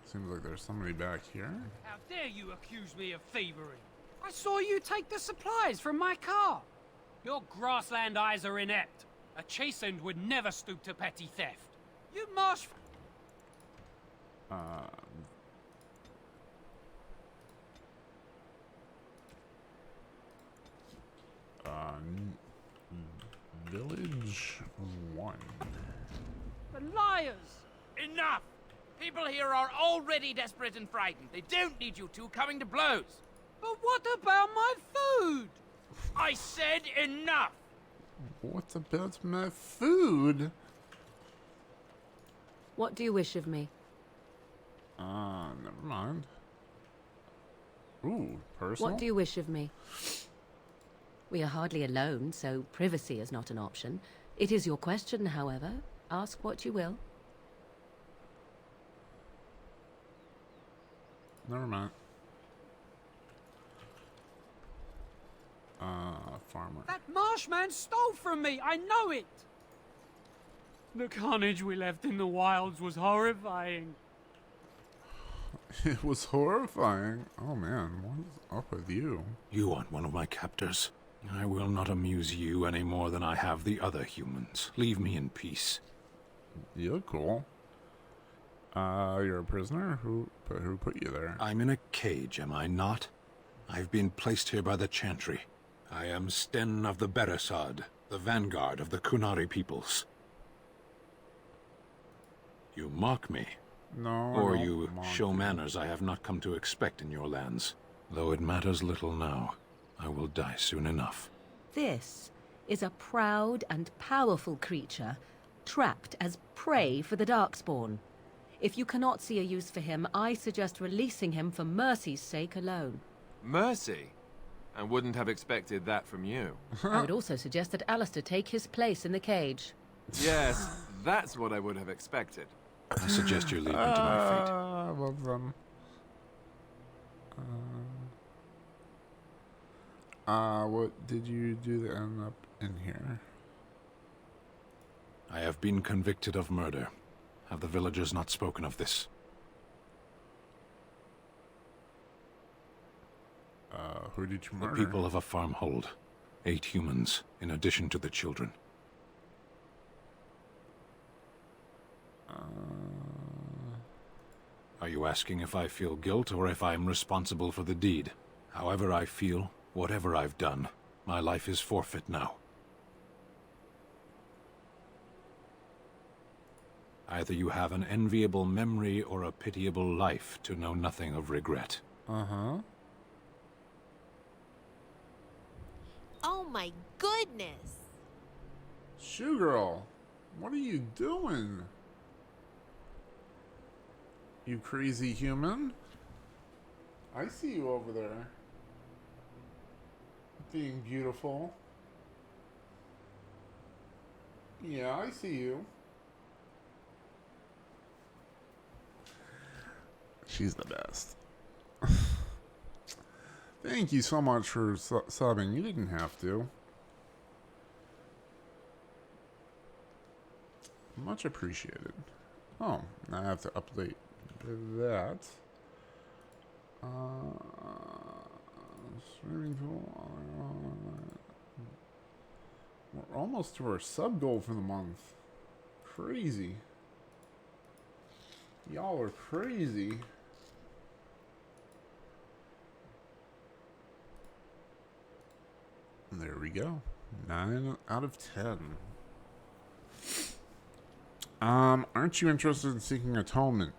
Seems like there's somebody back here. How dare you accuse me of thievery? I saw you take the supplies from my car. Your grassland eyes are inept. A chastened would never stoop to petty theft. You marsh... Village 1. The liars! Enough! People here are already desperate and frightened. They don't need you two coming to blows. But what about my food? I said enough! What about my food? What do you wish of me? Never mind. Ooh, personal? What do you wish of me? We are hardly alone, so privacy is not an option. It is your question, however. Ask what you will. Never mind. Farmer. That marshman stole from me, I know it! The carnage we left in the wilds was horrifying. It was horrifying. Oh man, what is up with you? You want one of my captors? I will not amuse you any more than I have the other humans. Leave me in peace. You're cool. You're a prisoner? Who put you there? I'm in a cage, am I not? I've been placed here by the Chantry. I am Sten of the Beresad, the vanguard of the Kunari peoples. You mock me. No, or you show manners I have not come to expect in your lands. Though it matters little now, I will die soon enough. This is a proud and powerful creature, trapped as prey for the Darkspawn. If you cannot see a use for him, I suggest releasing him for mercy's sake alone. Mercy? I wouldn't have expected that from you. I would also suggest that Alistair take his place in the cage. Yes, that's what I would have expected. I suggest you lead me to my fate. I love them. What did you do to end up in here? I have been convicted of murder. Have the villagers not spoken of this? Who did you murder? The people of a farmhold. 8 humans, in addition to the children. Are you asking if I feel guilt or if I am responsible for the deed? However I feel, whatever I've done, my life is forfeit now. Either you have an enviable memory or a pitiable life to know nothing of regret. Uh-huh. Oh my goodness! Shoe girl, what are you doing? You crazy human? I see you over there. Being beautiful. Yeah, I see you. She's the best. Thank you so much for subbing. You didn't have to. Much appreciated. Oh, now I have to update that. Swimming pool. We're almost to our sub goal for the month. Crazy. Y'all are crazy. There we go. 9 out of 10. Aren't you interested in seeking atonement?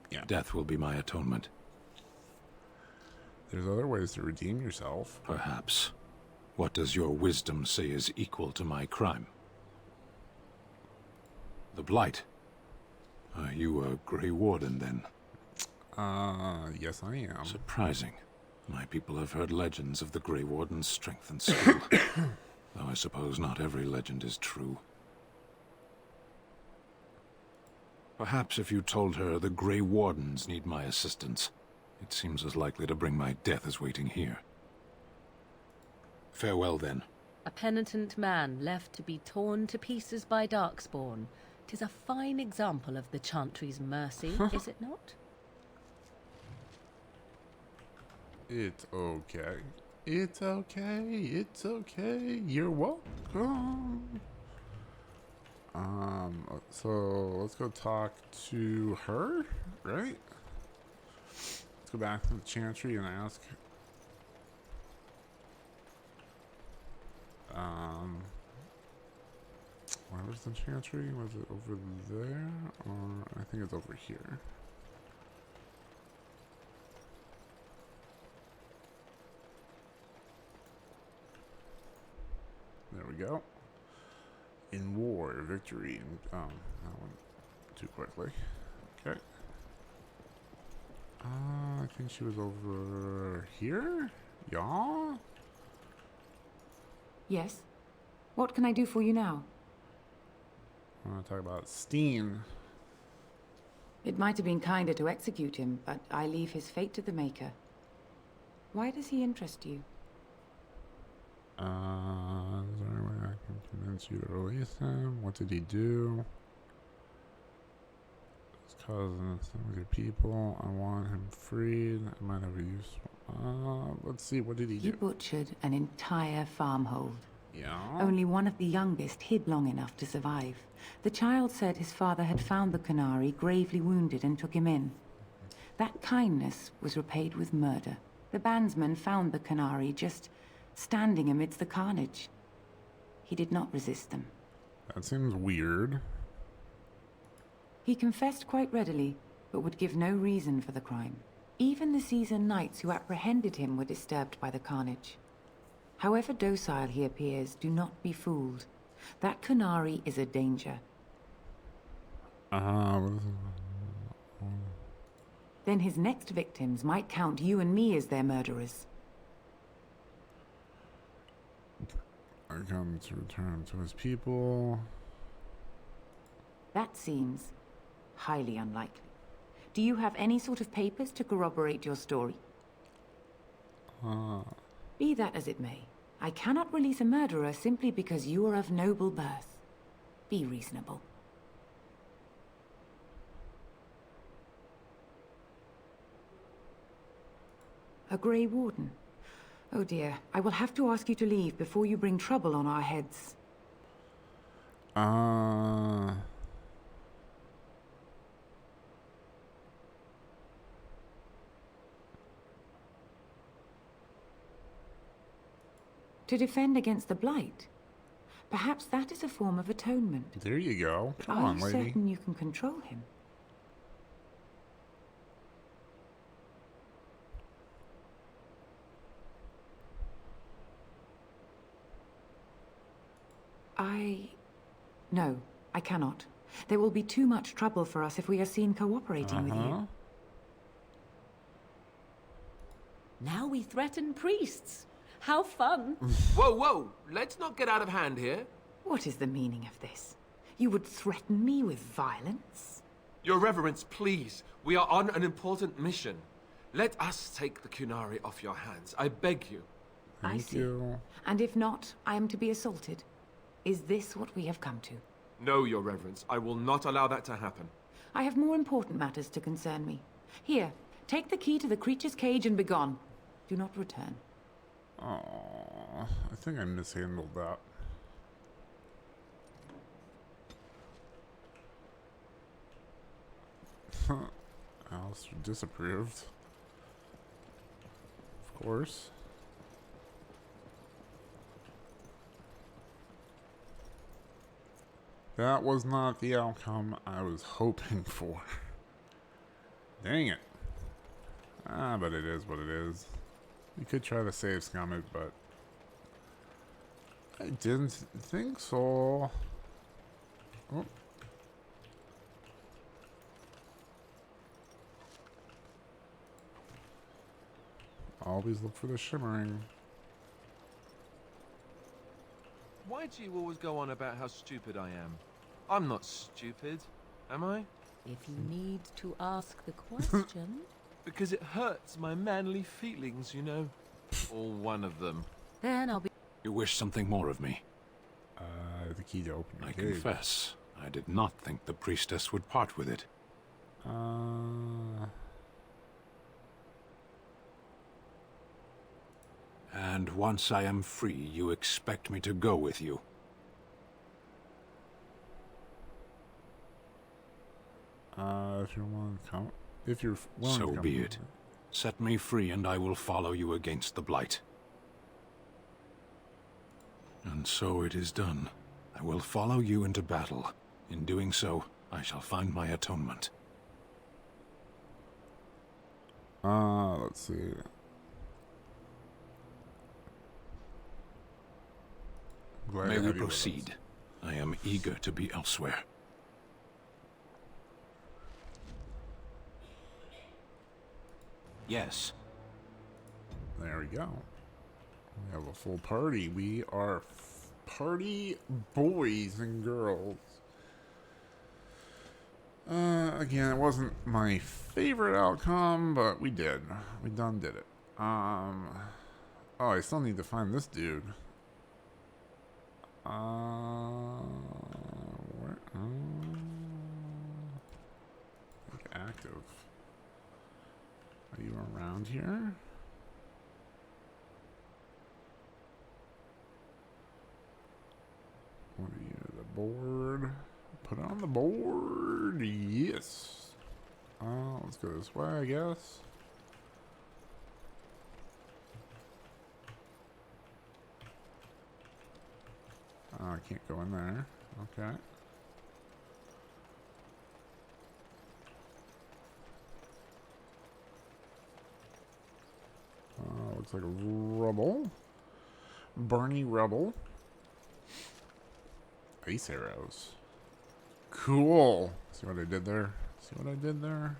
Yeah. Death will be my atonement. There's other ways to redeem yourself. Perhaps. What does your wisdom say is equal to my crime? The Blight. Are you a Grey Warden, then? Yes I am. Surprising. My people have heard legends of the Grey Warden's strength and skill. Though I suppose not every legend is true. Perhaps if you told her the Grey Wardens need my assistance, it seems as likely to bring my death as waiting here. Farewell, then. A penitent man left to be torn to pieces by Darkspawn. 'Tis a fine example of the Chantry's mercy, is it not? It's okay. It's okay. It's okay. You're welcome. So let's go talk to her, right? Let's go back to the Chantry and ask. Where was the Chantry? Was it over there? Or I think it's over here. There we go. In war, victory. That went too quickly. Okay. I think she was over here? Y'all? Yes? What can I do for you now? I want to talk about Steen. It might have been kinder to execute him, but I leave his fate to the Maker. Why does he interest you? Is there any way I can convince you to release him? What did he do? cousin, some of your people. I want him freed. I might have a use. Let's see. What did he do? You butchered an entire farmhold. Yeah. Only one of the youngest hid long enough to survive. The child said his father had found the Canary gravely wounded and took him in. That kindness was repaid with murder. The bandsman found the Canary just standing amidst the carnage. He did not resist them. That seems weird. He confessed quite readily, but would give no reason for the crime. Even the seasoned knights who apprehended him were disturbed by the carnage. However docile he appears, do not be fooled. That Canary is a danger. Then his next victims might count you and me as their murderers. I come to return to his people. That seems highly unlikely. Do you have any sort of papers to corroborate your story? Be that as it may, I cannot release a murderer simply because you are of noble birth. Be reasonable. A Grey Warden. Oh dear, I will have to ask you to leave before you bring trouble on our heads. To defend against the Blight. Perhaps that is a form of atonement. There you go. Come Are on, you lady. certain you can control him? No, I cannot. There will be too much trouble for us if we are seen cooperating with you. Now we threaten priests. How fun. Whoa, whoa! Let's not get out of hand here. What is the meaning of this? You would threaten me with violence? Your Reverence, please. We are on an important mission. Let us take the Kunari off your hands. I beg you. I see. And if not, I am to be assaulted. Is this what we have come to? No, Your Reverence. I will not allow that to happen. I have more important matters to concern me. Here, take the key to the creature's cage and begone. Do not return. Oh, I think I mishandled that. Alistair disapproved. Of course. That was not the outcome I was hoping for. Dang it. But it is what it is. We could try to save Scummit, but I didn't think so. Oh. Always look for the shimmering. Why do you always go on about how stupid I am? I'm not stupid, am I? If you need to ask the question... Because it hurts my manly feelings, you know. Or one of them. Then I'll be... You wish something more of me? The key to open the I cage. confess, I did not think the priestess would part with it. And once I am free, you expect me to go with you? If you want to come... If you're willing to So come be it. Set me free and I will follow you against the Blight. And so it is done. I will follow you into battle. In doing so, I shall find my atonement. Let's see. Glad May to we have you with proceed? I am eager to be elsewhere. Yes. There we go. We have a full party. We are party boys and girls. Again, it wasn't my favorite outcome, but we did. We done did it. Oh, I still need to find this dude. Where? Are you around here? What are you? The board? Put it on the board. Yes. Let's go this way, I guess. I can't go in there. Okay. Looks like a rubble. Barney rubble. Ice arrows. Cool. See what I did there? See what I did there?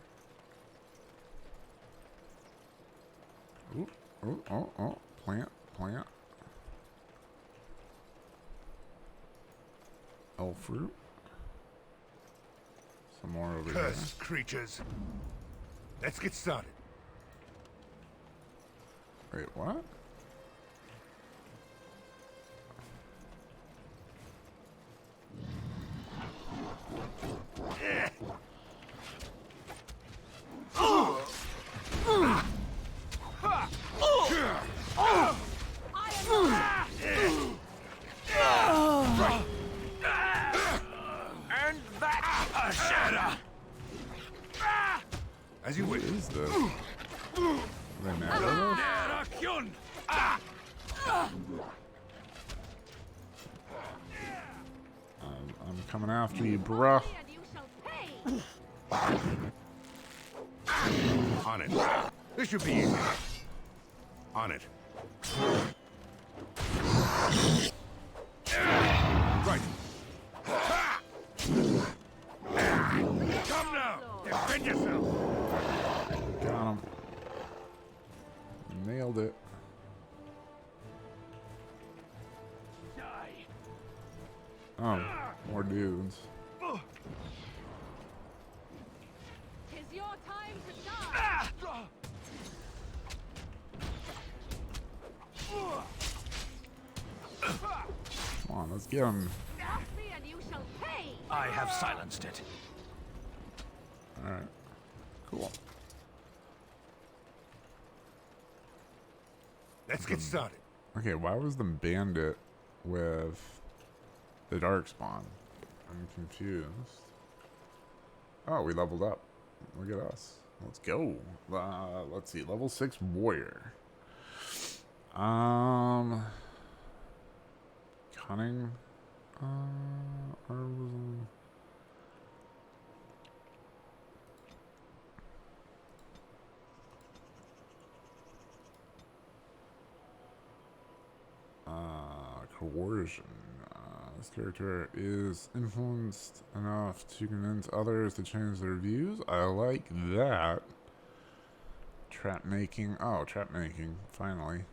Ooh, oh, oh, oh. Plant, plant. Elf fruit. Some more over there. Cursed creatures. Let's get started. Wait, what? And that's a shatter. As you wish. What is this? Are they mad at us? I'm coming after you, bruh. On it. This should be easy. On it. Right. Come now. Defend yourself. Got him. Nailed it. Oh, more dudes. Tis your time to die. Come on, let's get him. And you shall pay. I have silenced it. Alright. Cool. Let's get started. Okay, why was the bandit with the Darkspawn? I'm confused. Oh, we leveled up. Look at us. Let's go. Let's see. Level 6 warrior. Cunning. Herbalism. Coercion. This character is influenced enough to convince others to change their views. I like that. Trap making. Oh, trap making. Finally.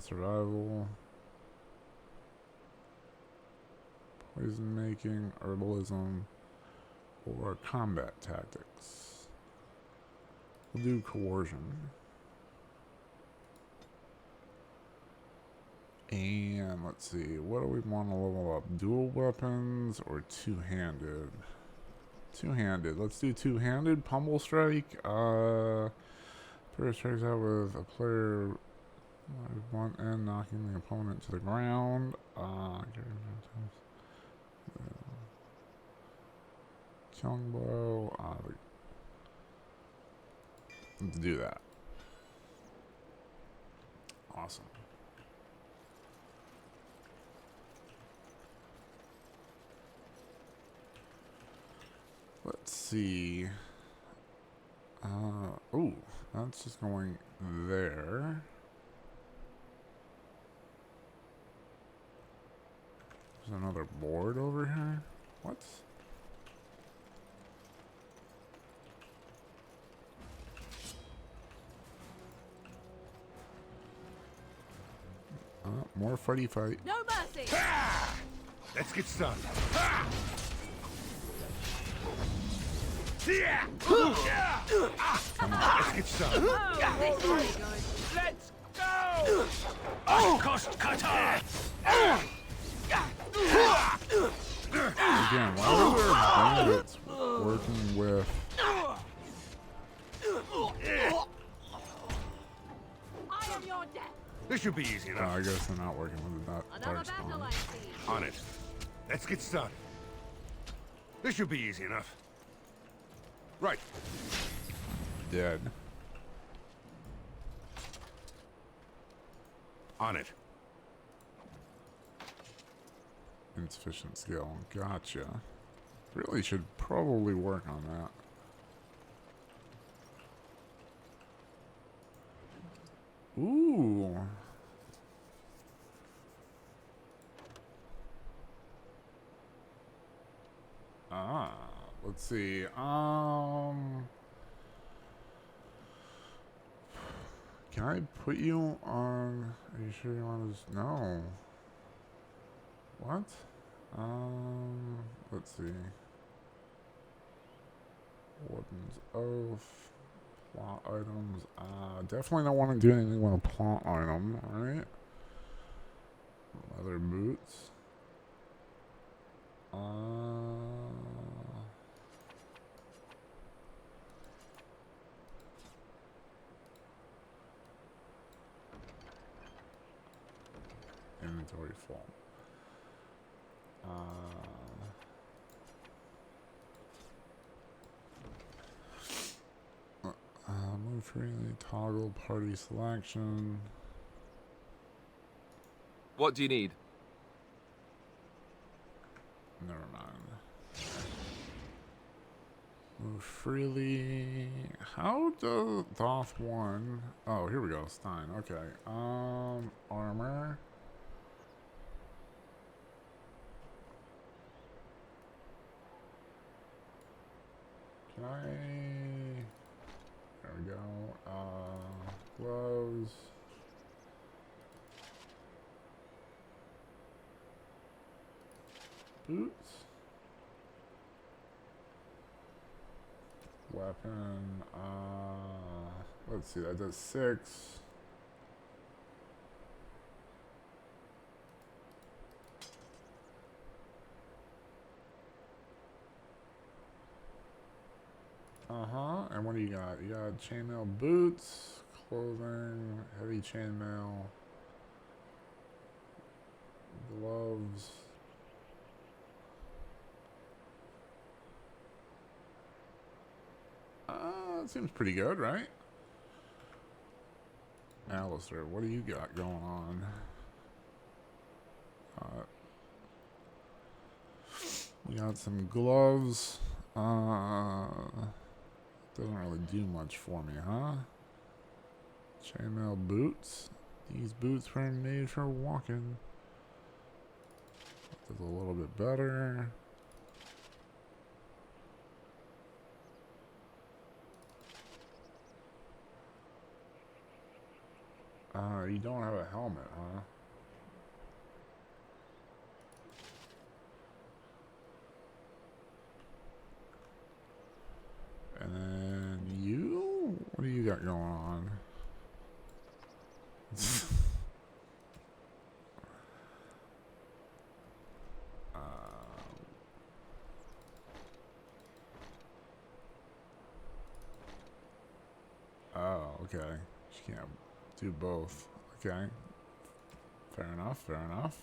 Survival. Poison making. Herbalism. Or combat tactics. We'll do coercion. And let's see, what do we want to level up? Dual weapons or two-handed? Two-handed. Let's do two-handed. Pummel strike. Player strikes out with a player one end, knocking the opponent to the ground. Killing blow. Let's do that. Awesome. Let's see. Oh, that's just going there. There's another board over here. What? More fighty fight. No mercy. Let's get started. Come on, let's get started. Let's go! Cost cutter! Again, why are there bandits working with This should be easy enough. I guess they're not working with the Darkspawn. On it. Let's get started. This should be easy enough. Right. Dead. On it. Insufficient skill. Gotcha. Really should probably work on that. Ooh. Let's see. Can I put you on? Are you sure you want to? No. What? Let's see. Warden's Oath. Plot items. Definitely don't want to do anything with a plot item, alright? Leather boots. Inventory full. Move freely, toggle party selection. What do you need? Never mind. Move freely. How doth one? Oh, here we go. Stein. Okay. Armor. Can I? There we go. Gloves. Boots. Weapon. Let's see. That does 6. And what do you got? You got chainmail boots, clothing, heavy chainmail, gloves. That seems pretty good, right? Alistair, what do you got going on? We got some gloves. Doesn't really do much for me, huh? Chainmail boots. These boots were made for walking. Does a little bit better. You don't have a helmet, huh? And then you? What do you got going on? Oh, okay. She can't do both. Okay. Fair enough, fair enough.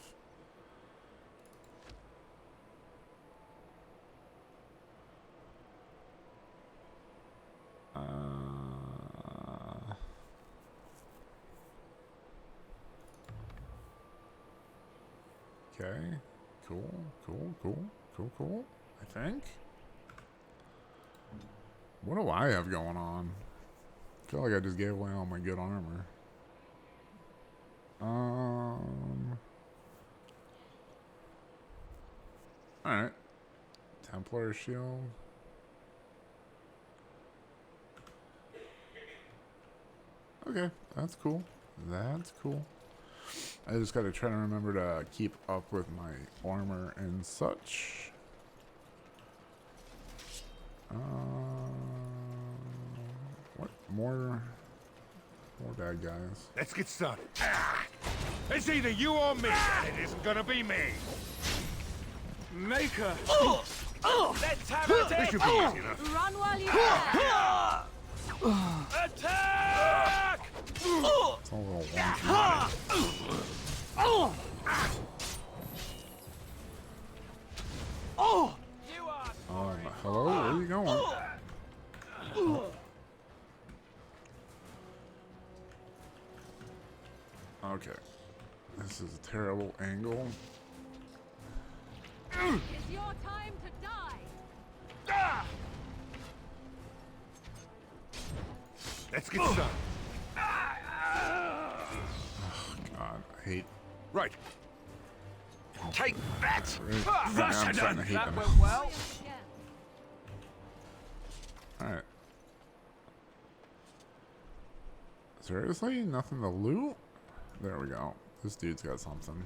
Okay. Cool. I think. What do I have going on? I feel like I just gave away all my good armor. Alright. Templar shield. Okay, that's cool. That's cool. I just gotta try to remember to keep up with my armor and such. What? More bad guys. Let's get started. It's either you or me, and it isn't gonna be me. Maker! Let's have it! This should be easy enough. Run while you can! Attack! It's a little wonky. Hello? Where are you going? Oh. Okay. This is a terrible angle. It's your time to die. Let's get started. Oh, God. I hate... Right. Take that! I'm starting to hate That them. went well. Alright. Seriously? Nothing to loot? There we go. This dude's got something.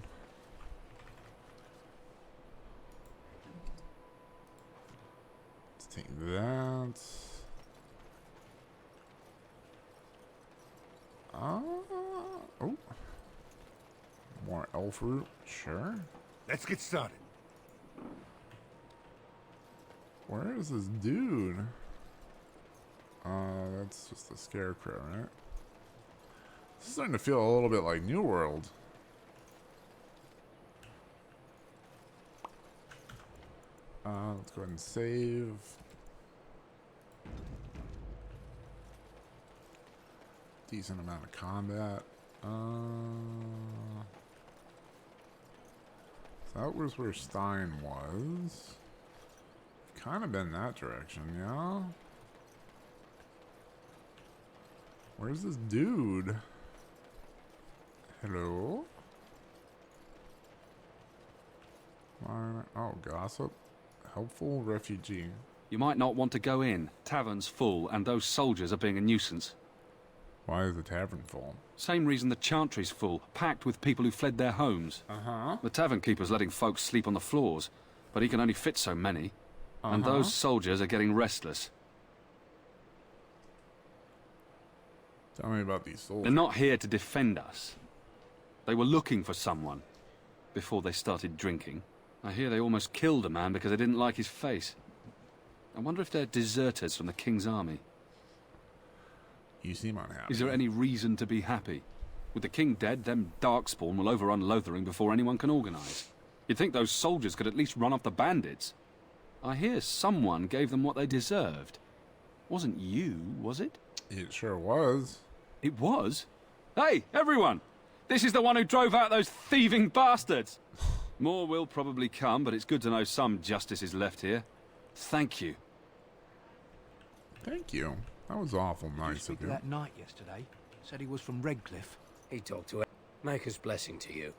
Let's take that. Oh. More elf root. Sure. Let's get started. Where is this dude? That's just a scarecrow, right? This is starting to feel a little bit like New World. Let's go ahead and save. Decent amount of combat. So that was where Stein was. Kind of been that direction, yeah? Where's this dude? Hello? Oh, gossip. Helpful refugee. You might not want to go in. Tavern's full, and those soldiers are being a nuisance. Why is the tavern full? Same reason the chantry's full, packed with people who fled their homes. The tavern keeper's letting folks sleep on the floors, but he can only fit so many. And those soldiers are getting restless. Tell me about these soldiers. They're not here to defend us. They were looking for someone before they started drinking. I hear they almost killed a man because they didn't like his face. I wonder if they're deserters from the king's army. You seem unhappy. Is there any reason to be happy? With the king dead, them Darkspawn will overrun Lothering before anyone can organize. You'd think those soldiers could at least run off the bandits. I hear someone gave them what they deserved. Wasn't you, was it? It sure was. It was? Hey, everyone! This is the one who drove out those thieving bastards! More will probably come, but it's good to know some justice is left here. Thank you. Thank you. That was awful nice of you. That knight yesterday said he was from Redcliffe. He talked to her. Maker's blessing to you.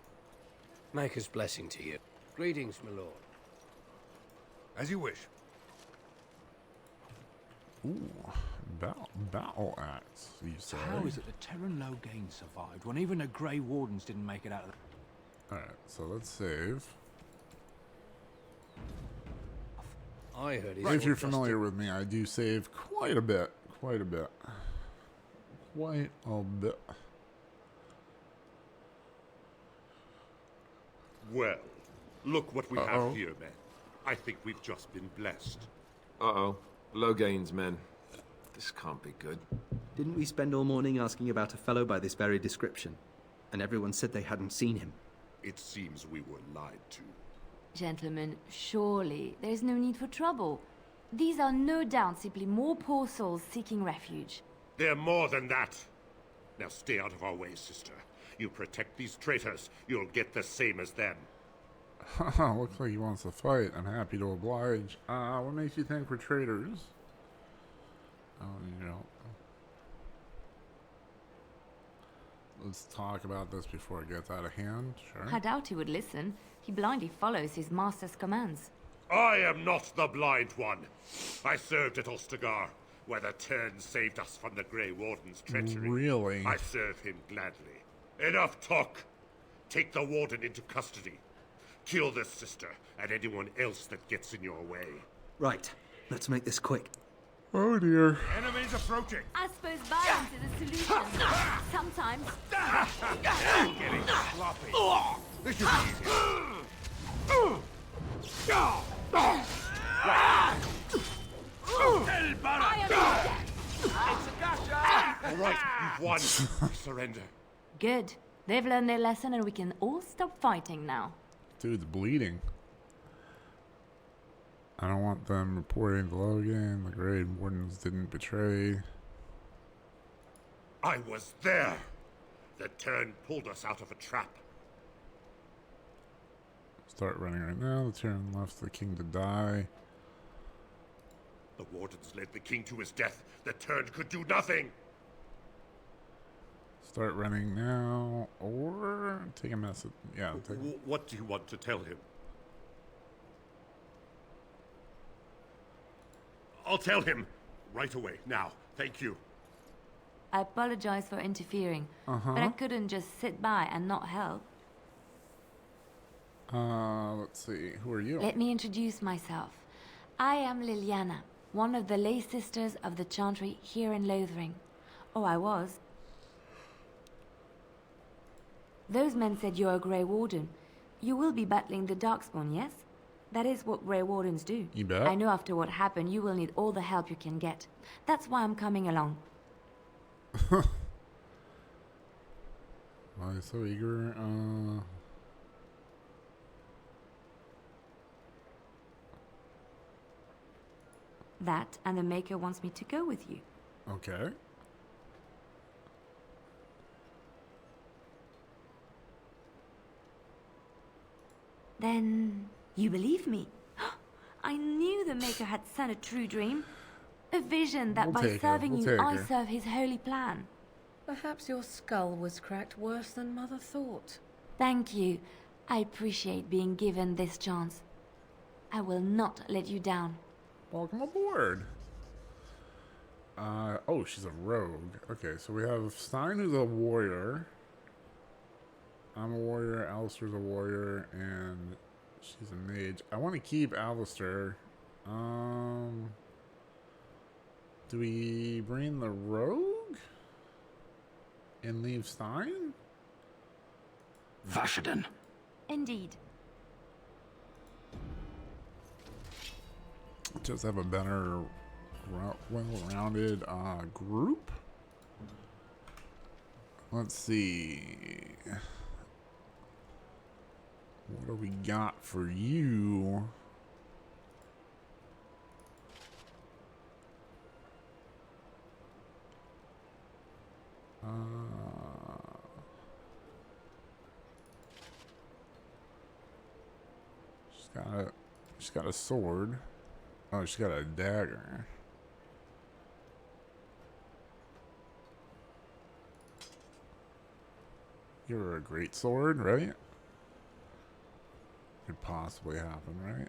Maker's blessing to you. Greetings, my lord. As you wish. Ooh, battle axe, you say? How is it that Terran Logain survived when even the Grey Wardens didn't make it out of the... Alright, so let's save. I heard If you're familiar with me, I do save quite a bit. Quite a bit. Quite a bit. Well, look what we have here, men. I think we've just been blessed. Uh-oh. Logain's men. This can't be good. Didn't we spend all morning asking about a fellow by this very description? And everyone said they hadn't seen him. It seems we were lied to. Gentlemen, surely there's no need for trouble. These are no doubt simply more poor souls seeking refuge. They're more than that. Now stay out of our way, sister. You protect these traitors, you'll get the same as them. Looks like he wants to fight. I'm happy to oblige. What makes you think we're traitors? You know. Let's talk about this before it gets out of hand. Sure. I doubt he would listen. He blindly follows his master's commands. I am not the blind one. I served at Ostagar, where the Turn saved us from the Grey Warden's treachery. Really? I serve him gladly. Enough talk. Take the Warden into custody. Kill this sister and anyone else that gets in your way. Right. Let's make this quick. Oh dear. Enemies approaching. I suppose violence is a solution. Sometimes. Getting sloppy. This should be easy. All right, you I've won. I surrender. Good. They've learned their lesson and we can all stop fighting now. Dude's bleeding. I don't want them reporting to Logan. The Grey Wardens didn't betray. I was there. The turn pulled us out of a trap. Start running right now. The turn left the king to die. The Wardens led the king to his death. The turn could do nothing. Start running now, or take a message. Yeah. What do you want to tell him? I'll tell him right away. Now, thank you. I apologize for interfering, but I couldn't just sit by and not help. Let's see. Who are you? Let me introduce myself. I am Liliana, one of the lay sisters of the Chantry here in Lothering. Oh, I was. Those men said you're a Grey Warden. You will be battling the Darkspawn, yes? That is what Grey Wardens do. You bet. I know after what happened, you will need all the help you can get. That's why I'm coming along. Why so eager? That, and the Maker wants me to go with you. Okay. Then you believe me? I knew the Maker had sent a true dream. A vision that by serving you, I serve his holy plan. Perhaps your skull was cracked worse than Mother thought. Thank you. I appreciate being given this chance. I will not let you down. Welcome aboard. Oh, she's a rogue. Okay, so we have Stein, who's a warrior. I'm a warrior, Alistair's a warrior, and she's a mage. I want to keep Alistair. Do we bring the rogue? And leave Stein? Vashaden. Indeed. Just have a better, well-rounded group. Let's see. What do we got for you? She's got a sword. Oh, she's got a dagger. Give her a great sword, right? Could possibly happen, right?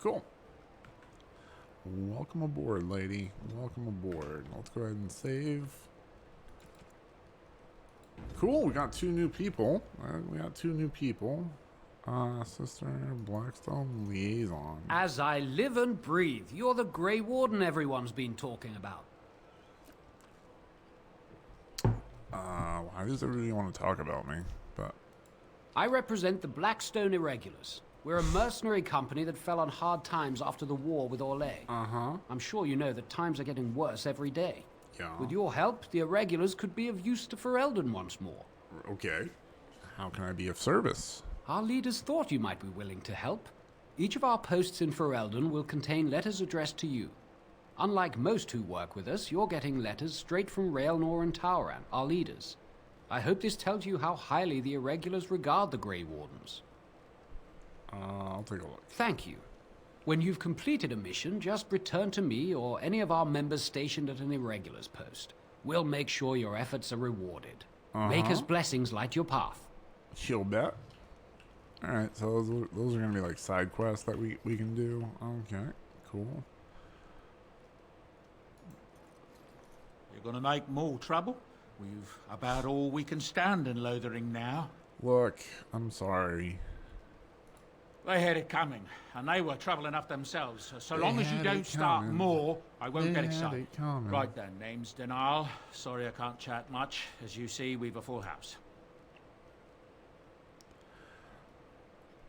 Cool. Welcome aboard, lady. Welcome aboard. Let's go ahead and save. Cool, we got two new people. Sister Blackstone Liaison. As I live and breathe, you're the Grey Warden everyone's been talking about. Why does everybody want to talk about me? But I represent the Blackstone Irregulars. We're a mercenary company that fell on hard times after the war with Orlais. I'm sure you know that times are getting worse every day. Yeah. With your help, the Irregulars could be of use to Ferelden once more. Okay. How can I be of service? Our leaders thought you might be willing to help. Each of our posts in Ferelden will contain letters addressed to you. Unlike most who work with us, you're getting letters straight from Raelnor and Tauran, our leaders. I hope this tells you how highly the Irregulars regard the Grey Wardens. I'll take a look. Thank you. When you've completed a mission, just return to me or any of our members stationed at an Irregulars post. We'll make sure your efforts are rewarded. Maker's blessings light your path. She'll bet. Alright, so those are going to be like side quests that we can do. Okay, cool. You're going to make more trouble? We've about all we can stand in Lothering now. Look, I'm sorry. They had it coming, and they were trouble enough themselves. So long as you don't start more, I won't get excited. Right then, name's Denial. Sorry I can't chat much. As you see, we've a full house.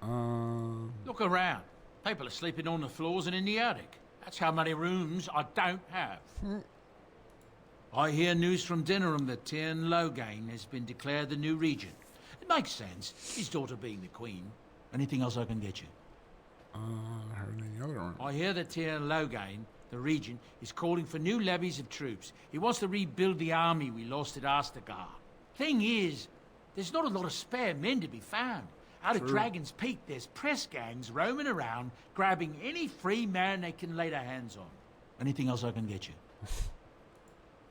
Um, Look around. People are sleeping on the floors and in the attic. That's how many rooms I don't have. I hear news from Dinnerum that Tyrn Loghain has been declared the new regent. It makes sense, his daughter being the queen. Anything else I can get you? Heard any other one? I hear that Tyrn Loghain, the regent, is calling for new levies of troops. He wants to rebuild the army we lost at Astagar. Thing is, there's not a lot of spare men to be found. Out of Dragon's Peak, there's press gangs roaming around, grabbing any free man they can lay their hands on. Anything else I can get you?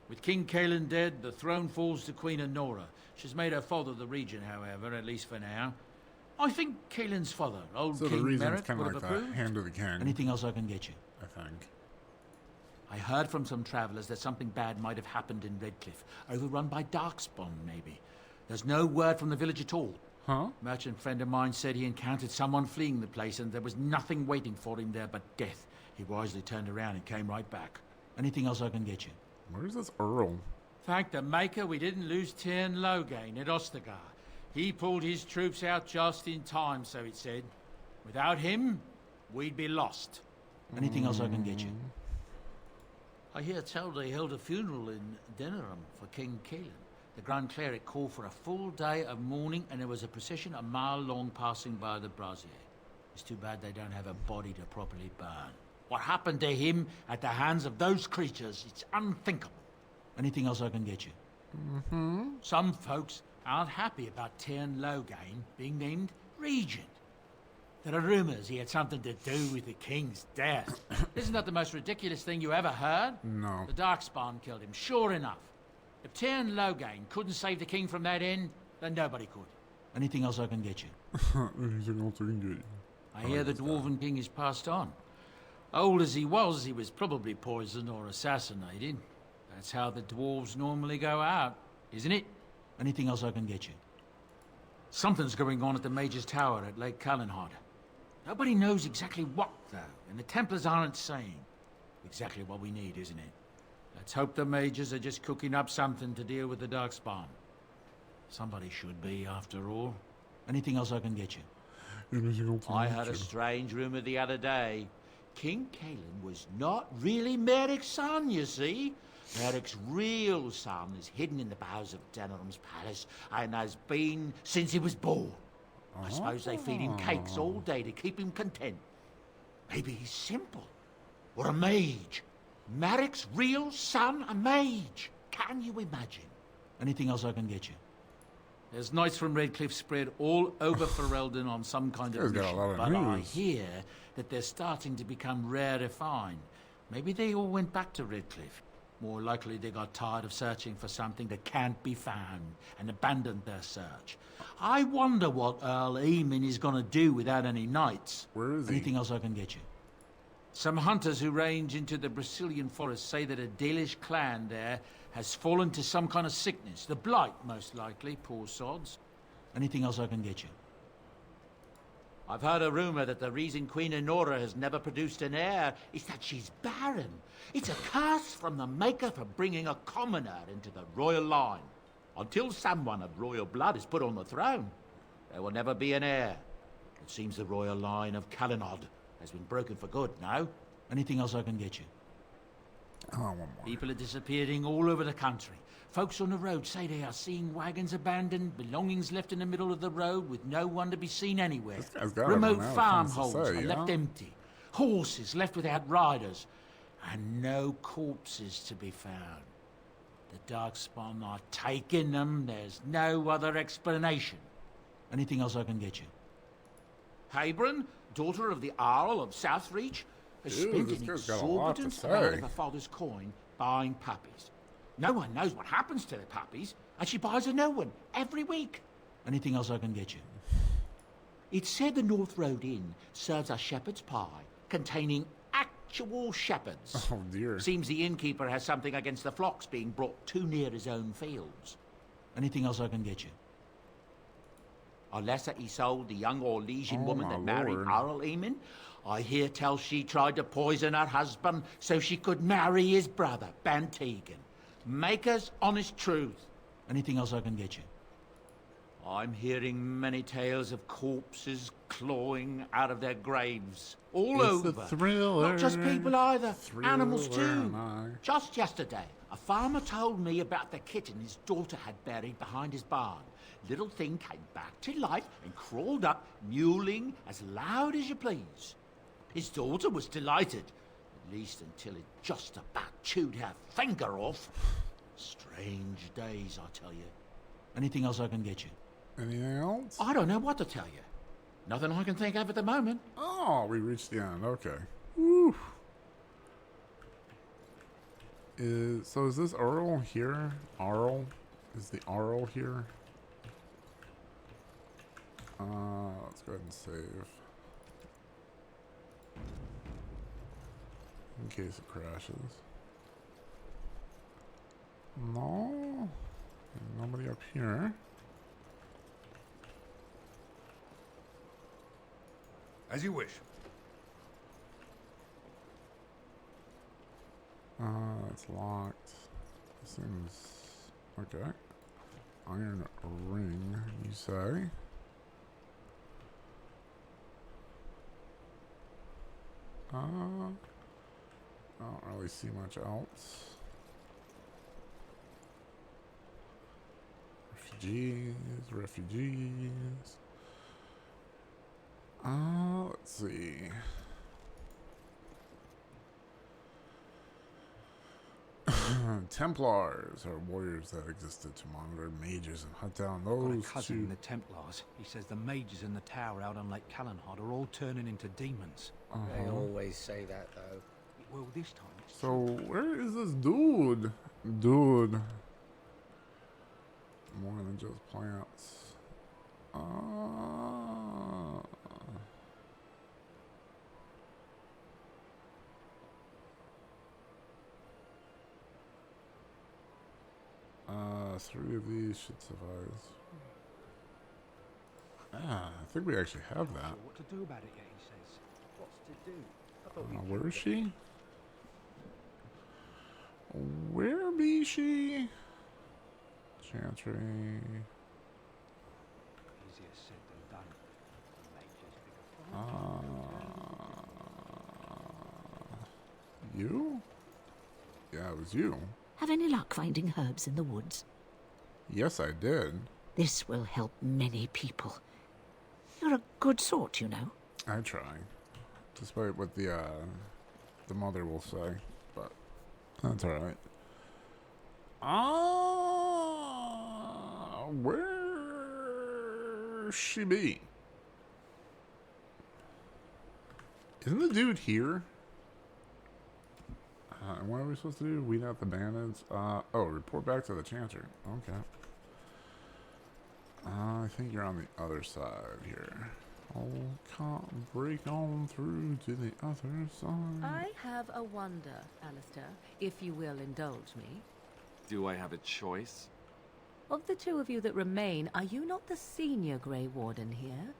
With King Kaelin dead, the throne falls to Queen Anora. She's made her father the regent, however, at least for now. I think Kaelin's father, old So King the reason's Merrick, kind would of have like the approved. hand of the king. Anything else I can get you? I think. I heard from some travelers that something bad might have happened in Redcliffe, overrun by Darkspawn, maybe. There's no word from the village at all. Huh? A merchant friend of mine said he encountered someone fleeing the place and there was nothing waiting for him there but death. He wisely turned around and came right back. Anything else I can get you? Where's this Earl? Thank the Maker we didn't lose Tyrn Loghain at Ostagar. He pulled his troops out just in time, so it said. Without him, we'd be lost. Anything else I can get you? I hear tell they held a funeral in Dinnerum for King Kaelin. The Grand Cleric called for a full day of mourning, and there was a procession a mile long passing by the brazier. It's too bad they don't have a body to properly burn. What happened to him at the hands of those creatures, it's unthinkable. Anything else I can get you? Some folks aren't happy about Tyrn Loghain being named regent. There are rumors he had something to do with the king's death. Isn't that the most ridiculous thing you ever heard? No. The Darkspawn killed him, sure enough. If Tyrn Loghain couldn't save the king from that end, then nobody could. Anything else I can get you? Anything else I can get you? I hear the dwarven king is passed on. Old as he was probably poisoned or assassinated. That's how the dwarves normally go out, isn't it? Anything else I can get you? Something's going on at the Mage's Tower at Lake Calenhod. Nobody knows exactly what, though, and the Templars aren't saying. Exactly what we need, isn't it? Let's hope the Mages are just cooking up something to deal with the Darkspawn. Somebody should be, after all. Anything else I can get you? I heard a strange rumor the other day. King Kaelin was not really Merrick's son, you see. Merrick's real son is hidden in the bowels of Dennerum's palace and has been since he was born. I suppose they feed him cakes all day to keep him content. Maybe he's simple. Or a mage. Merrick's real son, a mage. Can you imagine? Anything else I can get you? There's knights from Redcliffe spread all over Ferelden on some kind of mission, but I hear that they're starting to become rare to find. Maybe they all went back to Redcliffe. More likely they got tired of searching for something that can't be found and abandoned their search. I wonder what Earl Eamon is going to do without any knights. Where is he? Anything else I can get you? Some hunters who range into the Brazilian forest say that a Dalish clan there has fallen to some kind of sickness. The blight, most likely, poor sods. Anything else I can get you? I've heard a rumor that the reason Queen Anora has never produced an heir is that she's barren. It's a curse from the Maker for bringing a commoner into the royal line. Until someone of royal blood is put on the throne, there will never be an heir. It seems the royal line of Calenhod has been broken for good now. Anything else I can get you? Oh, one more. People are disappearing all over the country. Folks on the road say they are seeing wagons abandoned, belongings left in the middle of the road with no one to be seen anywhere. Remote farmholds are left empty. Horses left without riders. And no corpses to be found. The Darkspawn are taking them. There's no other explanation. Anything else I can get you? Habron, daughter of the Earl of Southreach, has spent an exorbitant amount of her father's coin buying puppies. No one knows what happens to the puppies, and she buys a new one every week. Anything else I can get you? It's said the North Road Inn serves a shepherd's pie containing actual shepherds. Oh dear. Seems the innkeeper has something against the flocks being brought too near his own fields. Anything else I can get you? Unless Isolde, the young Orlesian woman that married Earl Eamon, I hear tell she tried to poison her husband so she could marry his brother, Bantegan. Maker's honest truth. Anything else I can get you? I'm hearing many tales of corpses clawing out of their graves. All It's over. a thriller. Not just people either. Animals Thriller, too. am I? Just yesterday, a farmer told me about the kitten his daughter had buried behind his barn. Little thing came back to life and crawled up, mewling as loud as you please. His daughter was delighted, at least until it just about chewed her finger off. Strange days, I tell you. Anything else I can get you? Anything else? I don't know what to tell you. Nothing I can think of at the moment. Oh, we reached the end. Okay. Woo. So is this Earl here? Arl? Is the Arl here? Let's go ahead and save. In case it crashes. No. Nobody up here. As you wish. It's locked. Seems okay. Iron ring, you say? I don't really see much else. Refugees. Let's see. Templars are warriors that existed to monitor mages and hunt down Got a those cousin two. in the Templars. He says the mages in the tower out on Lake Callanhod are all turning into demons. They always say that, though. Well, this time it's So where is this dude? Dude. More than just plants. Three of these should suffice. I think we actually have that. what to do about it yet, he says. What's to do? Where is she? Where be she? Chantry. Easier said than done. You? Yeah, it was you. Have any luck finding herbs in the woods? Yes, I did. This will help many people. You're a good sort, you know. I try. Despite what the mother will say. But that's alright. Where she be? Isn't the dude here? And what are we supposed to do? Weed out the bandits? Oh, report back to the chanter. Okay. I think you're on the other side here. Oh, can't break on through to the other side. I have a wonder, Alistair, if you will indulge me. Do I have a choice? Of the two of you that remain, are you not the senior Grey Warden here?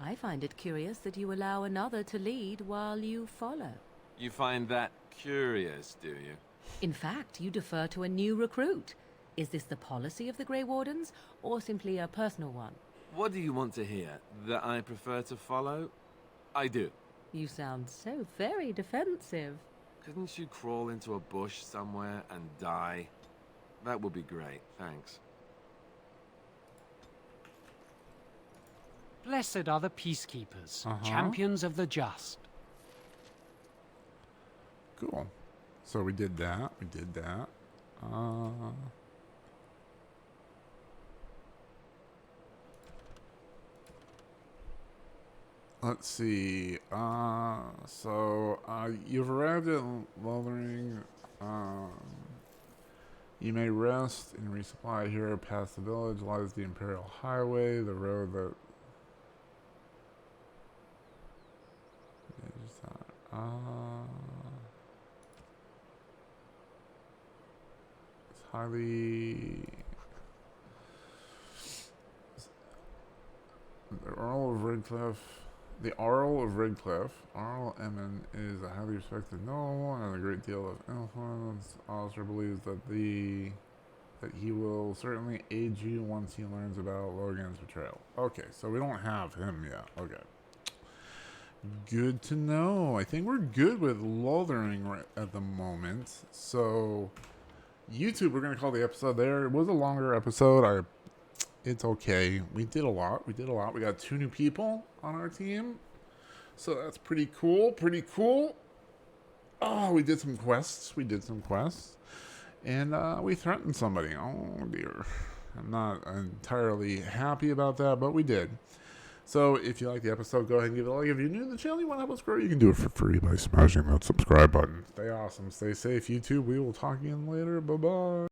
I find it curious that you allow another to lead while you follow. You find that curious, do you? In fact, you defer to a new recruit. Is this the policy of the Grey Wardens, or simply a personal one? What do you want to hear? That I prefer to follow? I do. You sound so very defensive. Couldn't you crawl into a bush somewhere and die? That would be great, thanks. Blessed are the peacekeepers, champions of the just. Cool. So we did that. We did that. Let's see. You've arrived at Lothering. You may rest and resupply here. Past the village lies the Imperial Highway, the road that... it's highly... The Earl of Redcliffe... The Earl of Redcliffe, Earl Emmon, is a highly respected nobleman and a great deal of influence. Alistair believes that the that he will certainly aid you once he learns about Logan's betrayal. Okay, so we don't have him yet. Okay. Good to know. I think we're good with Lothering right at the moment. So, YouTube, we're going to call the episode there. It was a longer episode. It's okay. We did a lot. We got 2 new people on our team. So that's pretty cool. Oh, we did some quests. And we threatened somebody. Oh, dear. I'm not entirely happy about that, but we did. So if you like the episode, go ahead and give it a like. If you're new to the channel, you want to help us grow, you can do it for free by smashing that subscribe button. Stay awesome. Stay safe, YouTube. We will talk again later. Bye-bye.